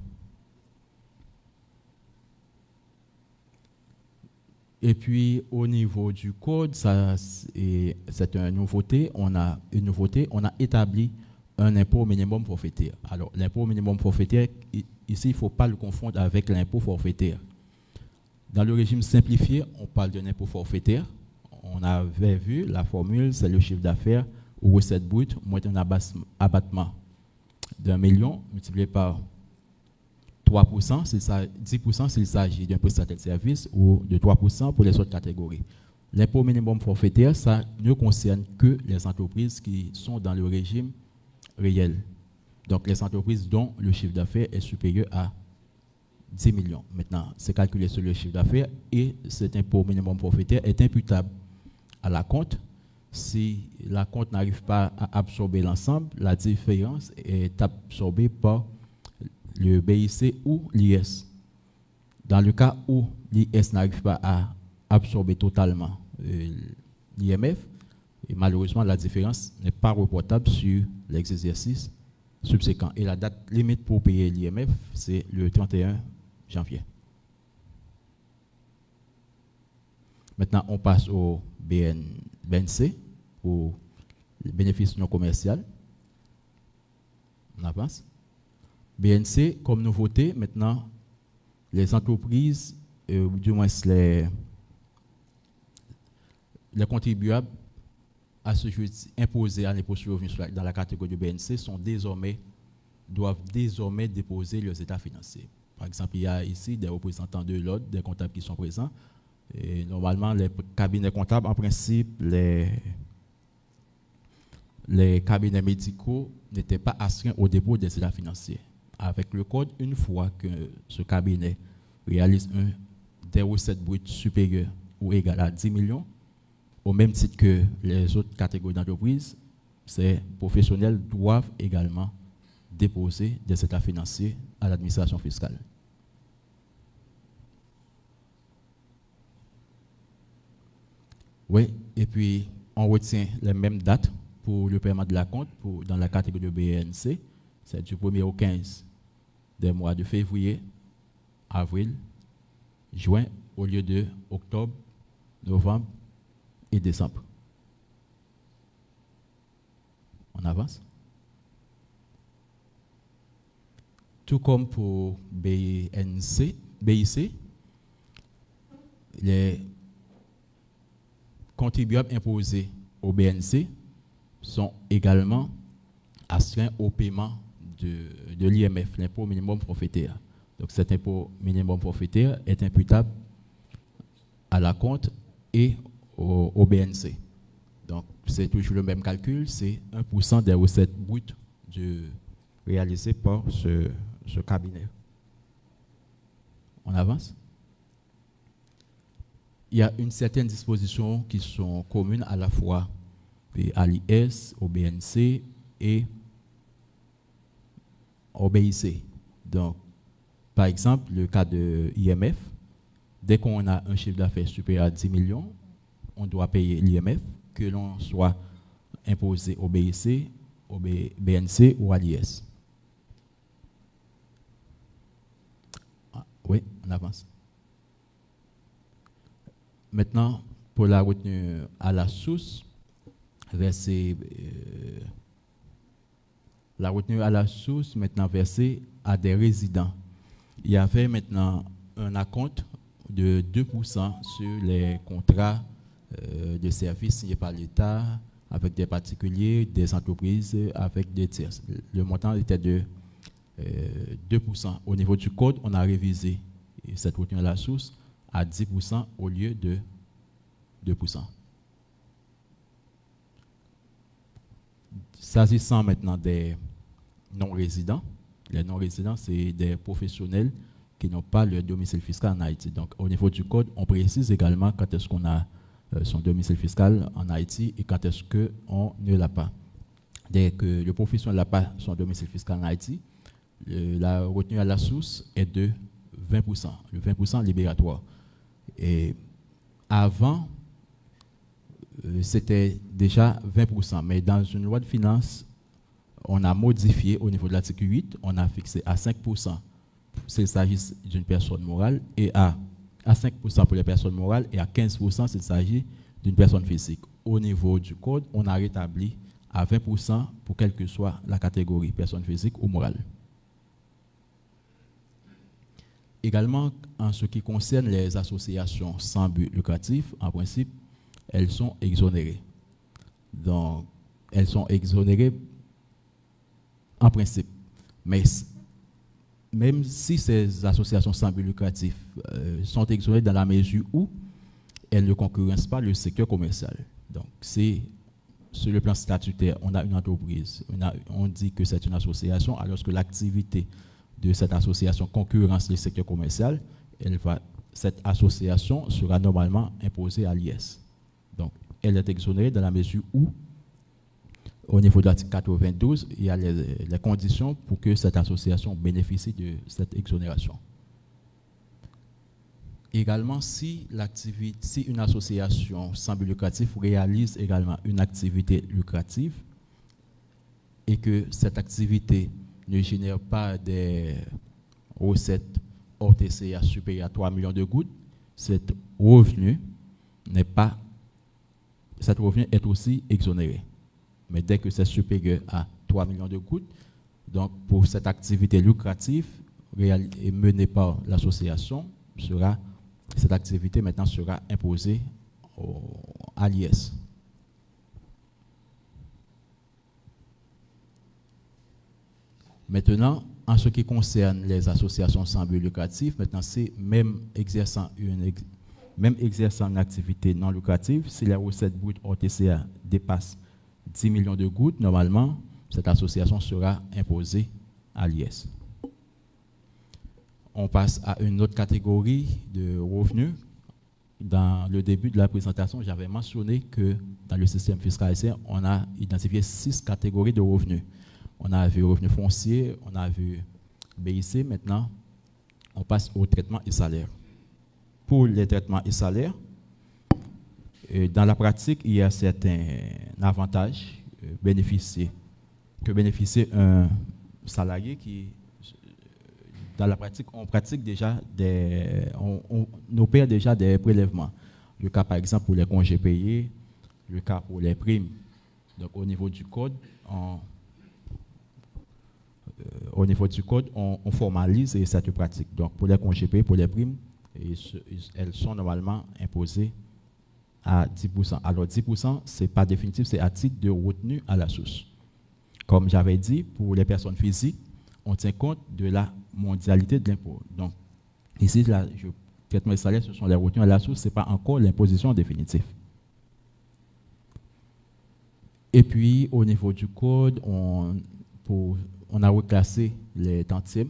Et puis, au niveau du code, c'est une nouveauté. On a établi un impôt minimum forfaitaire. Alors, l'impôt minimum forfaitaire, ici, il ne faut pas le confondre avec l'impôt forfaitaire. Dans le régime simplifié, on parle d'un impôt forfaitaire. On avait vu la formule, c'est le chiffre d'affaires ou recette brute moins un abattement d'1 million multiplié par 3%, 10% s'il s'agit d'un prestataire de service ou de 3% pour les autres catégories. L'impôt minimum forfaitaire, ça ne concerne que les entreprises qui sont dans le régime réel. Donc les entreprises dont le chiffre d'affaires est supérieur à 10 millions. Maintenant, c'est calculé sur le chiffre d'affaires et cet impôt minimum forfaitaire est imputable à l'acompte. Si l'acompte n'arrive pas à absorber l'ensemble, la différence est absorbée par le BIC ou l'IS. Dans le cas où l'IS n'arrive pas à absorber totalement l'IMF, et malheureusement la différence n'est pas reportable sur les exercices subséquents. Et la date limite pour payer l'IMF, c'est le 31 janvier. Maintenant, on passe au BNC, au bénéfice non commercial. On avance. BNC, comme nouveauté, maintenant, les entreprises, du moins les contribuables à ce jour imposés à l'impôt sur le revenu dans la catégorie de BNC doivent désormais déposer leurs états financiers. Par exemple, il y a ici des représentants de l'ordre, des comptables qui sont présents. Et normalement, les cabinets comptables, en principe, les cabinets médicaux n'étaient pas astreints au dépôt des états financiers. Avec le code, une fois que ce cabinet réalise des recettes brutes supérieures ou égales à 10 millions, au même titre que les autres catégories d'entreprises, ces professionnels doivent également déposer des états financiers à l'administration fiscale. Oui, et puis on retient les mêmes dates pour le paiement de l'acompte dans la catégorie de BNC. C'est du 1er au 15 des mois de février, avril, juin, au lieu de octobre, novembre et décembre. On avance. Tout comme pour BIC, les contribuables imposés au BNC sont également astreints au paiement de l'IMF, l'impôt minimum forfaitaire. Donc cet impôt minimum forfaitaire est imputable à l'acompte et au BNC. Donc c'est toujours le même calcul, c'est 1% des recettes brutes réalisées par ce cabinet. On avance. Il y a une certaine disposition qui sont communes à la fois à l'IS, au BNC et au BIC. Donc, par exemple, le cas de l'IMF, dès qu'on a un chiffre d'affaires supérieur à 10 millions, on doit payer l'IMF, que l'on soit imposé au BIC, au BNC ou à l'IS. Oui, on avance. Maintenant, pour la retenue à la source, la retenue à la source, maintenant versée à des résidents. Il y avait maintenant un acompte de 2% sur les contrats de services signés par l'État avec des particuliers, des entreprises, avec des tiers. Le montant était de 2%. Au niveau du code, on a révisé cette retenue à la source à 10% au lieu de 2%. S'agissant maintenant des non-résidents, les non-résidents, c'est des professionnels qui n'ont pas leur domicile fiscal en Haïti. Donc, au niveau du code, on précise également quand est-ce qu'on a son domicile fiscal en Haïti et quand est-ce qu'on ne l'a pas. Dès que le professionnel n'a pas son domicile fiscal en Haïti, la retenue à la source est de 20%, le 20% libératoire. Et avant, c'était déjà 20%, mais dans une loi de finances, on a modifié au niveau de l'article 8, on a fixé à 5% s'il s'agit d'une personne morale, et à 5% pour les personnes morales, et à 15% s'il s'agit d'une personne physique. Au niveau du code, on a rétabli à 20% pour quelle que soit la catégorie, personne physique ou morale. Également, en ce qui concerne les associations sans but lucratif, en principe, elles sont exonérées. Donc, elles sont exonérées en principe. Mais même si ces associations sans but lucratif sont exonérées dans la mesure où elles ne concurrencent pas le secteur commercial. Donc, c'est sur le plan statutaire, on a une entreprise, on dit que c'est une association, alors que l'activité de cette association concurrence le secteur commercial, cette association sera normalement imposée à l'IS. Donc, elle est exonérée dans la mesure où, au niveau de l'article 92, il y a les conditions pour que cette association bénéficie de cette exonération. Également, si une association sans but lucratif réalise également une activité lucrative et que cette activité ne génère pas des recettes hors TCA supérieures à 3 millions de gouttes, cet revenu est aussi exonéré. Mais dès que c'est supérieur à 3 millions de gouttes, donc pour cette activité lucrative menée par l'association, cette activité maintenant sera imposée à l'IS. Maintenant, en ce qui concerne les associations sans but lucratif, maintenant c'est même exerçant une activité non lucrative, si la recette brute hors TCA dépasse 10 millions de gouttes, normalement, cette association sera imposée à l'IS. On passe à une autre catégorie de revenus. Dans le début de la présentation, j'avais mentionné que dans le système fiscal haïtien, on a identifié 6 catégories de revenus. On a vu revenus fonciers, on a vu BIC. Maintenant, on passe aux traitements et salaires. Pour les traitements et salaires, dans la pratique, il y a certains avantages que bénéficie un salarié qui, dans la pratique, on opère déjà des prélèvements. Le cas, par exemple, pour les congés payés, le cas pour les primes. Donc, au niveau du code, on formalise cette pratique. Donc, pour les congés payés, pour les primes, elles sont normalement imposées à 10%. Alors, 10%, ce n'est pas définitif, c'est à titre de retenue à la source. Comme j'avais dit, pour les personnes physiques, on tient compte de la mondialité de l'impôt. Donc, ici, le traitement des salaires, ce sont les retenues à la source, ce n'est pas encore l'imposition définitive. Et puis, au niveau du code, on a reclassé les tantièmes.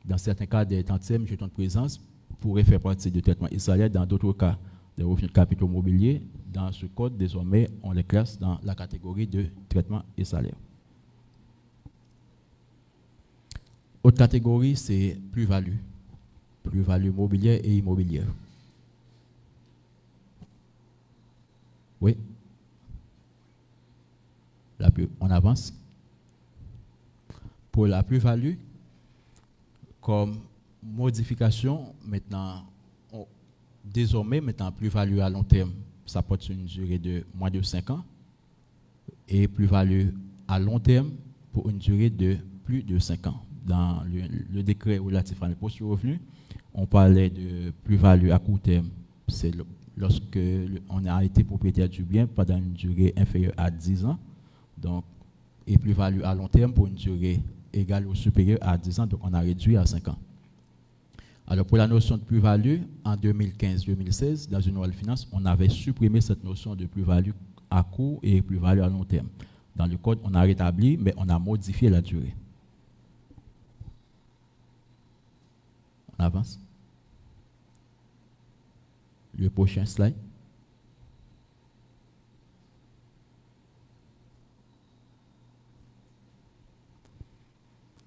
Dans certains cas, des tantièmes, jetons de présence, pourraient faire partie du traitement et salaire. Dans d'autres cas, des revenus de capitaux mobiliers. Dans ce code, désormais, on les classe dans la catégorie de traitement et salaire. Autre catégorie, c'est plus-value. Plus-value mobilière et immobilière. Oui. On avance. Pour la plus-value, comme modification, maintenant, désormais, plus-value à long terme, ça porte une durée de moins de 5 ans. Et plus-value à long terme pour une durée de plus de 5 ans. Dans le décret relatif à l'impôt sur le revenu, on parlait de plus-value à court terme. C'est lorsque on a été propriétaire du bien pendant une durée inférieure à 10 ans. Donc, et plus-value à long terme pour une durée égale ou supérieure à 10 ans. Donc, on a réduit à 5 ans. Alors, pour la notion de plus-value, en 2015-2016, dans une loi de finances, on avait supprimé cette notion de plus-value à court et plus-value à long terme. Dans le code, on a rétabli, mais on a modifié la durée. On avance. Le prochain slide.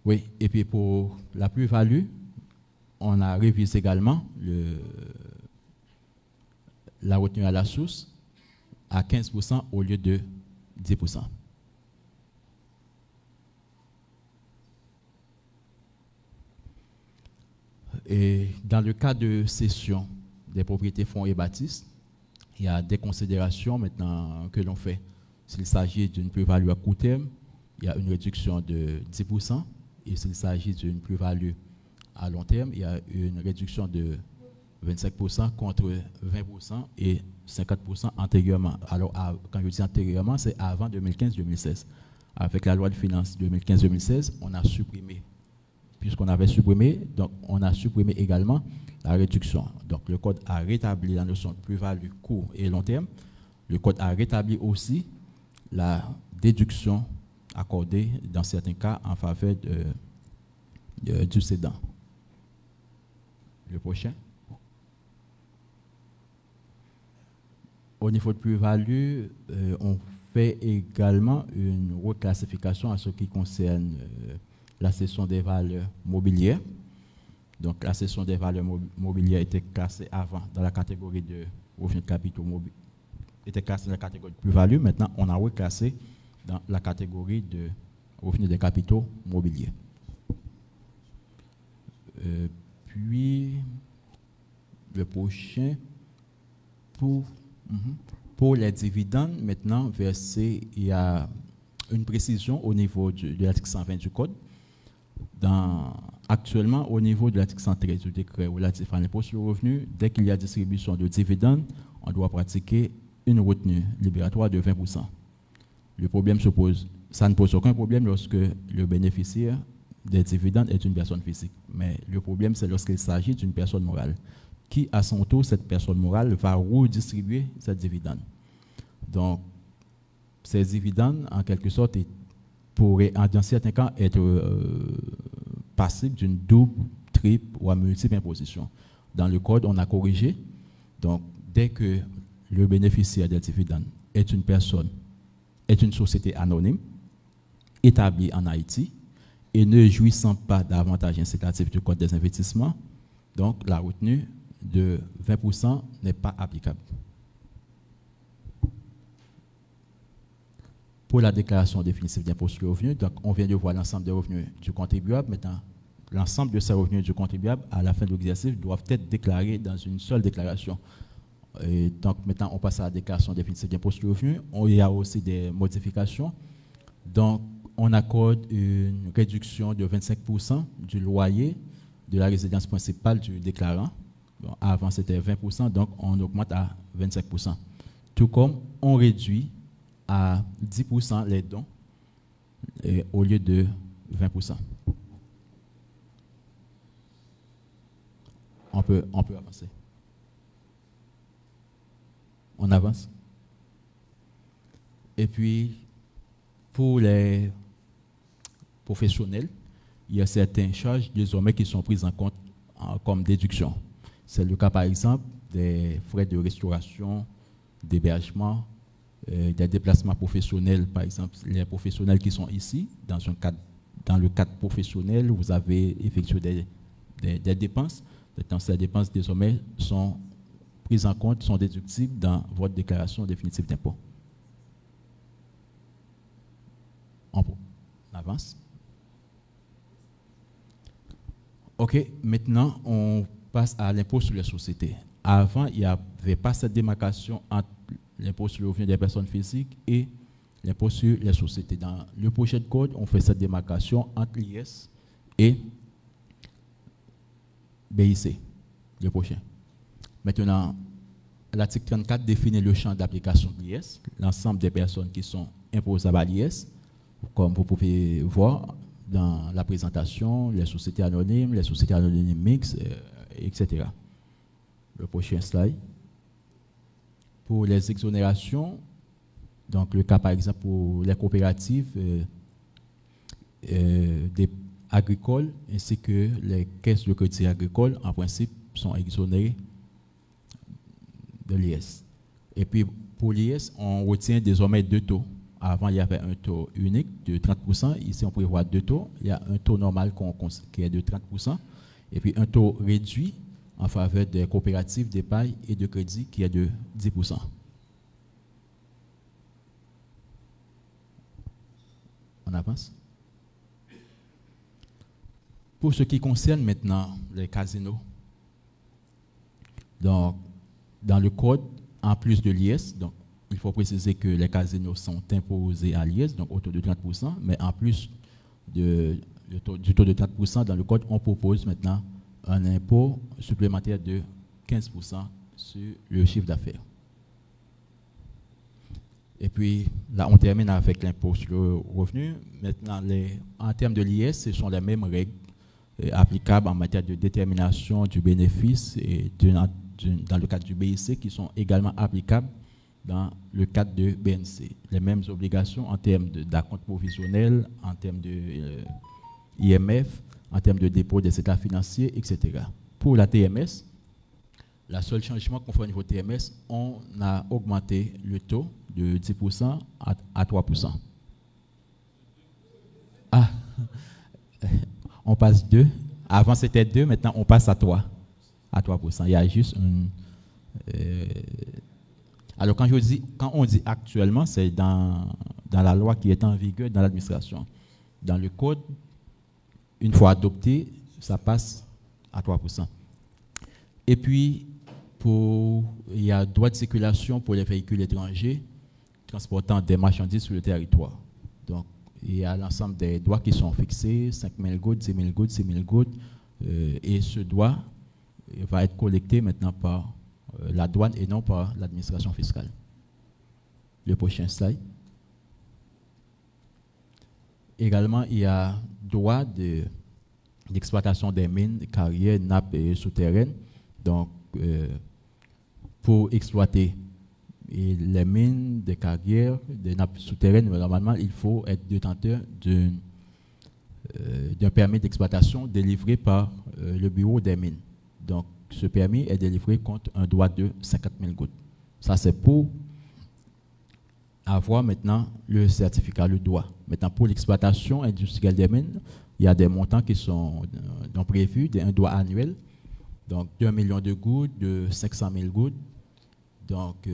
Oui, et puis pour la plus-value, on a révisé également la retenue à la source à 15% au lieu de 10%. Et dans le cas de cession des propriétés fonds et bâtisses, il y a des considérations maintenant que l'on fait. S'il s'agit d'une plus-value à court terme, il y a une réduction de 10%. Et s'il s'agit d'une plus-value à long terme, il y a une réduction de 25% contre 20% et 50% antérieurement. Alors, quand je dis antérieurement, c'est avant 2015-2016. Avec la loi de finances 2015-2016, on a supprimé, puisqu'on avait supprimé, donc on a supprimé également la réduction. Donc, le code a rétabli la notion de plus-value court et long terme. Le code a rétabli aussi la déduction accordée dans certains cas en faveur du cédant. Le prochain. Au niveau de plus-value, on fait également une reclassification en ce qui concerne la cession des valeurs mobilières. Donc, la cession des valeurs mobilières était classée avant dans la catégorie de revenus de capitaux mobiliers, était classée dans la catégorie de plus-value. Maintenant, on a reclassé dans la catégorie de revenus des capitaux mobiliers. Puis, le prochain, pour les dividendes, maintenant, versés, il y a une précision au niveau de l'article 120 du Code. Actuellement, au niveau de l'article 113 du décret relatif à l'impôt sur le revenu, dès qu'il y a distribution de dividendes, on doit pratiquer une retenue libératoire de 20%. Le problème se pose, ça ne pose aucun problème lorsque le bénéficiaire des dividendes est une personne physique. Mais le problème, c'est lorsqu'il s'agit d'une personne morale, qui, à son tour, cette personne morale va redistribuer cette dividende. Donc, ces dividendes, en quelque sorte, pourraient, dans certains cas, être passibles d'une double, triple ou à multiple imposition. Dans le Code, on a corrigé. Donc, dès que le bénéficiaire des dividendes est une personne, est une société anonyme, établie en Haïti, et ne jouissant pas d'avantages incitatifs du Code des investissements, donc la retenue de 20% n'est pas applicable. Pour la déclaration définitive d'impôt sur le revenu, donc on vient de voir l'ensemble des revenus du contribuable. Maintenant, l'ensemble de ces revenus du contribuable, à la fin de l'exercice, doivent être déclarés dans une seule déclaration. Et donc maintenant, on passe à la déclaration définitive d'impôt sur le revenu. Il y a aussi des modifications. Donc, on accorde une réduction de 25% du loyer de la résidence principale du déclarant. Bon, avant, c'était 20%, donc on augmente à 25%. Tout comme on réduit à 10% les dons au lieu de 20%. On peut avancer. On avance. Et puis, pour les professionnels, il y a certaines charges désormais qui sont prises en compte comme déduction. C'est le cas, par exemple, des frais de restauration, d'hébergement, des déplacements professionnels. Par exemple, les professionnels qui sont ici, dans le cadre professionnel, vous avez effectué des dépenses. Ces dépenses, désormais, sont prises en compte, sont déductibles dans votre déclaration définitive d'impôt. On avance. OK, maintenant, on passe à l'impôt sur les sociétés. Avant, il n'y avait pas cette démarcation entre l'impôt sur le revenu des personnes physiques et l'impôt sur les sociétés. Dans le projet de code, on fait cette démarcation entre l'IS et BIC, le prochain. Maintenant, l'article 34 définit le champ d'application de l'IS, l'ensemble des personnes qui sont imposables à l'IS, comme vous pouvez voir dans la présentation, les sociétés anonymes mixtes, etc. Le prochain slide. Pour les exonérations, donc le cas par exemple pour les coopératives agricoles ainsi que les caisses de crédit agricole, en principe, sont exonérées de l'IS. Et puis pour l'IS, on retient désormais 2 taux. Avant, il y avait un taux unique de 30%. Ici, on prévoit 2 taux. Il y a un taux normal qui est de 30%. Et puis un taux réduit en faveur des coopératives d'épargne et de crédit qui est de 10%. On avance. Pour ce qui concerne maintenant les casinos, donc, dans le code, en plus de l'IS, donc il faut préciser que les casinos sont imposés à l'IS, donc au taux de 30%, mais en plus du taux de 30%, dans le code, on propose maintenant un impôt supplémentaire de 15% sur le chiffre d'affaires. Et puis là, on termine avec l'impôt sur le revenu. Maintenant, en termes de l'IS, ce sont les mêmes règles applicables en matière de détermination du bénéfice et dans le cadre du BIC qui sont également applicables dans le cadre de BNC. Les mêmes obligations en termes d'acompte provisionnel, en termes de IMF, en termes de dépôt des états financiers, etc. Pour la TMS, le seul changement qu'on fait au niveau TMS, on a augmenté le taux de 10% à 3%. Ah, on passe 2. Avant c'était 2, maintenant on passe à 3%. Il y a juste une... alors quand on dit actuellement, c'est dans la loi qui est en vigueur dans l'administration. Dans le code, une fois adopté, ça passe à 3%. Et puis, il y a droit de circulation pour les véhicules étrangers transportant des marchandises sur le territoire. Donc, il y a l'ensemble des droits qui sont fixés, 5 000 gouttes, 10 000 gouttes, 6 000 gouttes, et ce droit va être collecté maintenant par la douane et non par l'administration fiscale. Le prochain slide. Également, il y a droit d'exploitation des mines, carrières, nappes et souterraines. Donc, pour exploiter les mines, des carrières, des nappes souterraines, normalement, il faut être détenteur d'un permis d'exploitation délivré par le bureau des mines. Donc, ce permis est délivré contre un droit de 50 000 gouttes. Ça, c'est pour avoir maintenant le certificat, le droit. Maintenant, pour l'exploitation industrielle des mines, il y a des montants qui sont prévus, un droit annuel. Donc, d'1 million de gouttes, de 500 000 gouttes. Donc,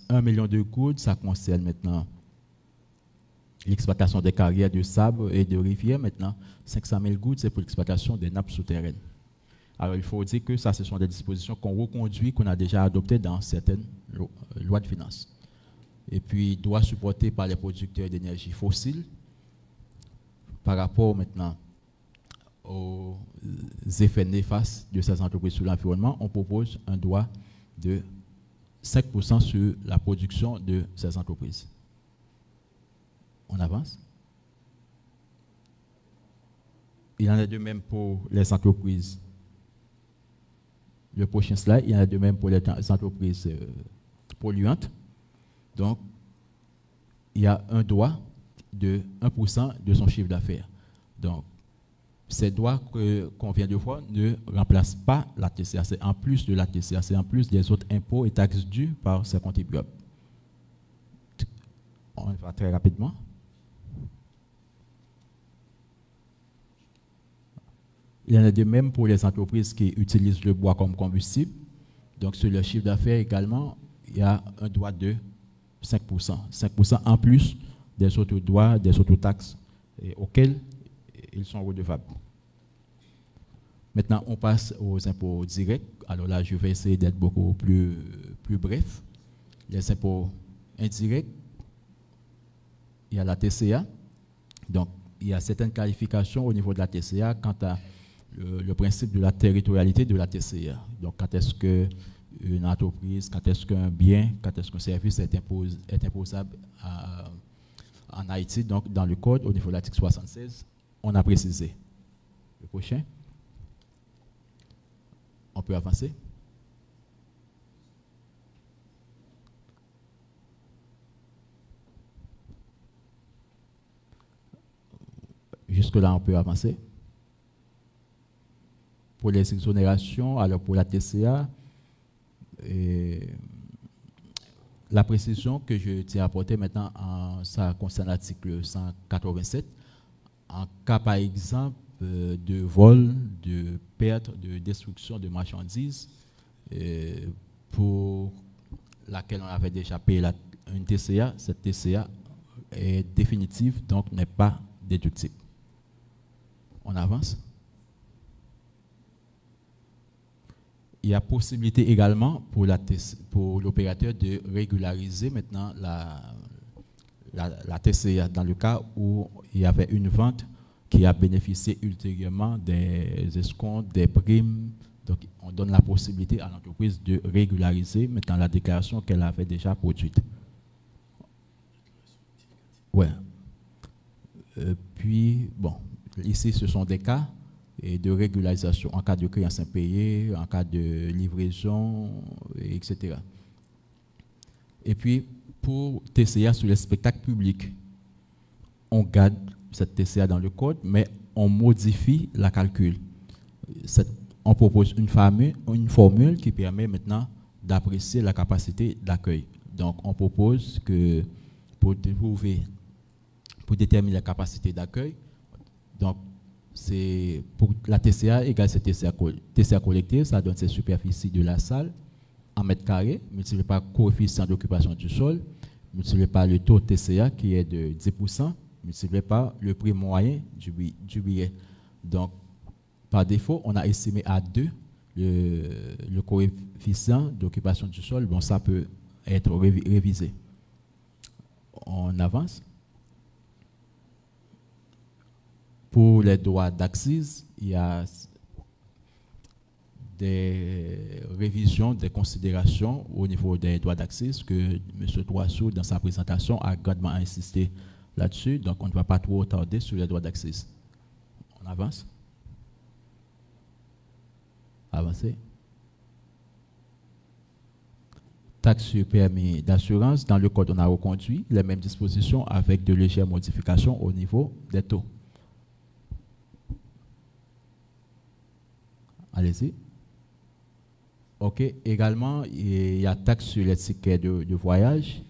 1 million de gouttes, ça concerne maintenant l'exploitation des carrières de sable et de rivières. Maintenant, 500 000 gouttes, c'est pour l'exploitation des nappes souterraines. Alors, il faut dire que ça, ce sont des dispositions qu'on reconduit, qu'on a déjà adoptées dans certaines lois de finances. Et puis, droits supportés par les producteurs d'énergie fossile. Par rapport maintenant aux effets néfastes de ces entreprises sur l'environnement, on propose un droit de 5% sur la production de ces entreprises. On avance. Il en est de même pour les entreprises. Le prochain slide, il y en a de même pour les entreprises polluantes. Donc, il y a un droit de 1% de son chiffre d'affaires. Donc, ces droits qu'on vient de voir ne remplacent pas la TCA. C'est en plus de la TCA, c'est en plus des autres impôts et taxes dus par ces contribuables. On va très rapidement. Il y en a de même pour les entreprises qui utilisent le bois comme combustible. Donc, sur le chiffre d'affaires également, il y a un droit de 5%. 5% en plus des autres droits, des autres taxes auxquels ils sont redevables. Maintenant, on passe aux impôts directs. Alors là, je vais essayer d'être beaucoup plus bref. Les impôts indirects, il y a la TCA. Donc, il y a certaines qualifications au niveau de la TCA quant à le principe de la territorialité de la TCA. Donc, quand est-ce qu'une entreprise, quand est-ce qu'un bien, quand est-ce qu'un service est imposable en Haïti. Donc, dans le code, au niveau de l'article 76, on a précisé. Le prochain. On peut avancer. Jusque-là, on peut avancer. Pour les exonérations, alors pour la TCA, la précision que je tiens à apporter maintenant, ça concerne l'article 187. En cas, par exemple, de vol, de perte, de destruction de marchandises, pour laquelle on avait déjà payé une TCA, cette TCA est définitive, donc n'est pas déductible. On avance. Il y a possibilité également pour l'opérateur de régulariser maintenant la TCA dans le cas où il y avait une vente qui a bénéficié ultérieurement des escomptes, des primes. Donc, on donne la possibilité à l'entreprise de régulariser maintenant la déclaration qu'elle avait déjà produite. Ouais. Puis, bon, ici, ce sont des cas de régularisation en cas de créance impayée, en cas de livraison, etc. Et puis, pour TCA sur les spectacles publics, on garde cette TCA dans le code, mais on modifie la calcul. On propose une formule qui permet maintenant d'apprécier la capacité d'accueil. Donc, on propose que pour déterminer la capacité d'accueil, donc, c'est pour la TCA égale cette TCA collectée, ça donne cette superficie de la salle en mètres carrés, multiplié par coefficient d'occupation du sol, multiplié par le taux de TCA qui est de 10%, multiplié par le prix moyen du billet. Donc, par défaut, on a estimé à 2 le coefficient d'occupation du sol. Bon, ça peut être révisé. On avance. Pour les droits d'accise, il y a des révisions, des considérations au niveau des droits d'accise que M. Troissou, dans sa présentation, a grandement insisté là-dessus. Donc, on ne va pas trop tarder sur les droits d'accise. On avance. Avancer. Taxe sur permis d'assurance. Dans le code, on a reconduit les mêmes dispositions avec de légères modifications au niveau des taux. Allez-y. OK. Également, il y a taxe sur les tickets de voyage.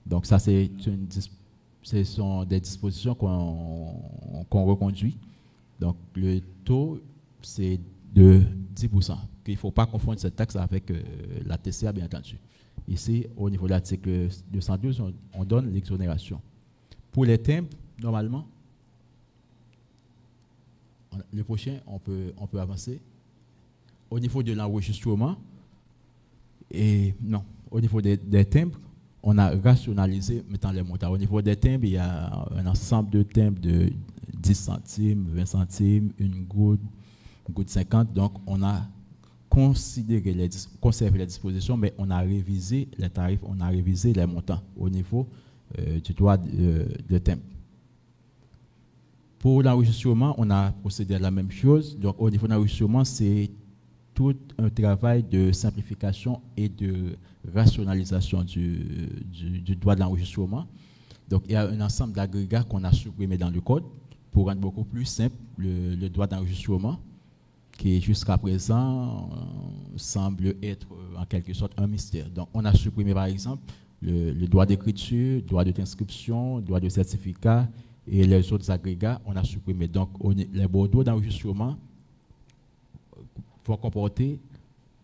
Donc, ça, ce sont des dispositions qu'on reconduit. Donc, le taux, c'est de 10%. Il ne faut pas confondre cette taxe avec la TCA, bien entendu. Ici, au niveau de l'article 212, on donne l'exonération. Pour les timbres, normalement, le prochain, on peut avancer. Au niveau de l'enregistrement, au niveau des timbres, on a rationalisé maintenant les montants. Au niveau des timbres, il y a un ensemble de timbres de 10 centimes, 20 centimes, une goutte 50. Donc, on a conservé les dispositions, mais on a révisé les tarifs, on a révisé les montants au niveau du droit de timbre. Pour l'enregistrement, on a procédé à la même chose. Donc, au niveau de l'enregistrement, c'est tout un travail de simplification et de rationalisation du droit de l'enregistrement. Donc, il y a un ensemble d'agrégats qu'on a supprimés dans le code pour rendre beaucoup plus simple le droit d'enregistrement, qui jusqu'à présent semble être en quelque sorte un mystère. Donc, on a supprimé par exemple le droit d'écriture, droit d'inscription, droit de certificat et les autres agrégats, on a supprimé. Donc, les bordeaux d'enregistrement vont comporter,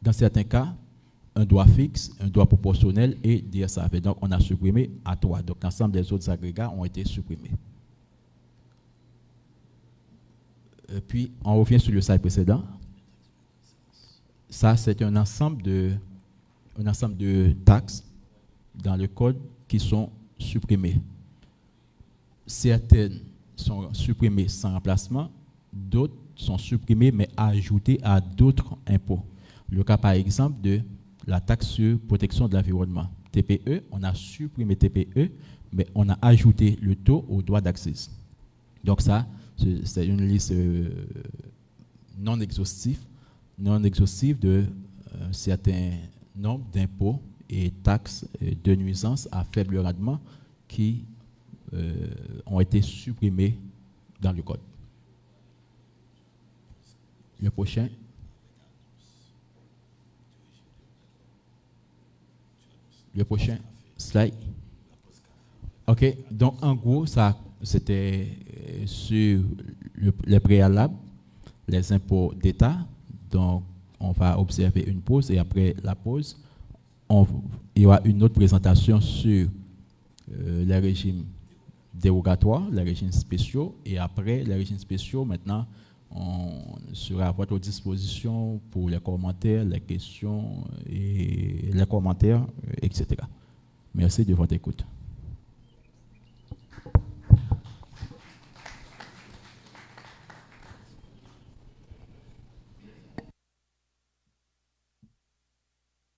dans certains cas, un droit fixe, un droit proportionnel et DSAV. Donc, on a supprimé à 3. Donc, l'ensemble des autres agrégats ont été supprimés. Puis, on revient sur le slide précédent. Ça, c'est un ensemble de taxes dans le code qui sont supprimées. Certaines sont supprimées sans remplacement, d'autres sont supprimées mais ajoutées à d'autres impôts. Le cas, par exemple, de la taxe sur protection de l'environnement, TPE, on a supprimé TPE, mais on a ajouté le taux au droit d'accise. Donc ça, c'est une liste non exhaustive. non exhaustive de un certain nombre d'impôts et taxes de nuisance à faible rendement qui ont été supprimés dans le code. Le prochain. Le prochain slide. OK, donc en gros, ça c'était sur les préalables, les impôts d'État. Donc, on va observer une pause et après la pause, il y aura une autre présentation sur les régimes dérogatoires, les régimes spéciaux, et après les régimes spéciaux, maintenant, on sera à votre disposition pour les commentaires, les questions, et les commentaires, etc. Merci de votre écoute.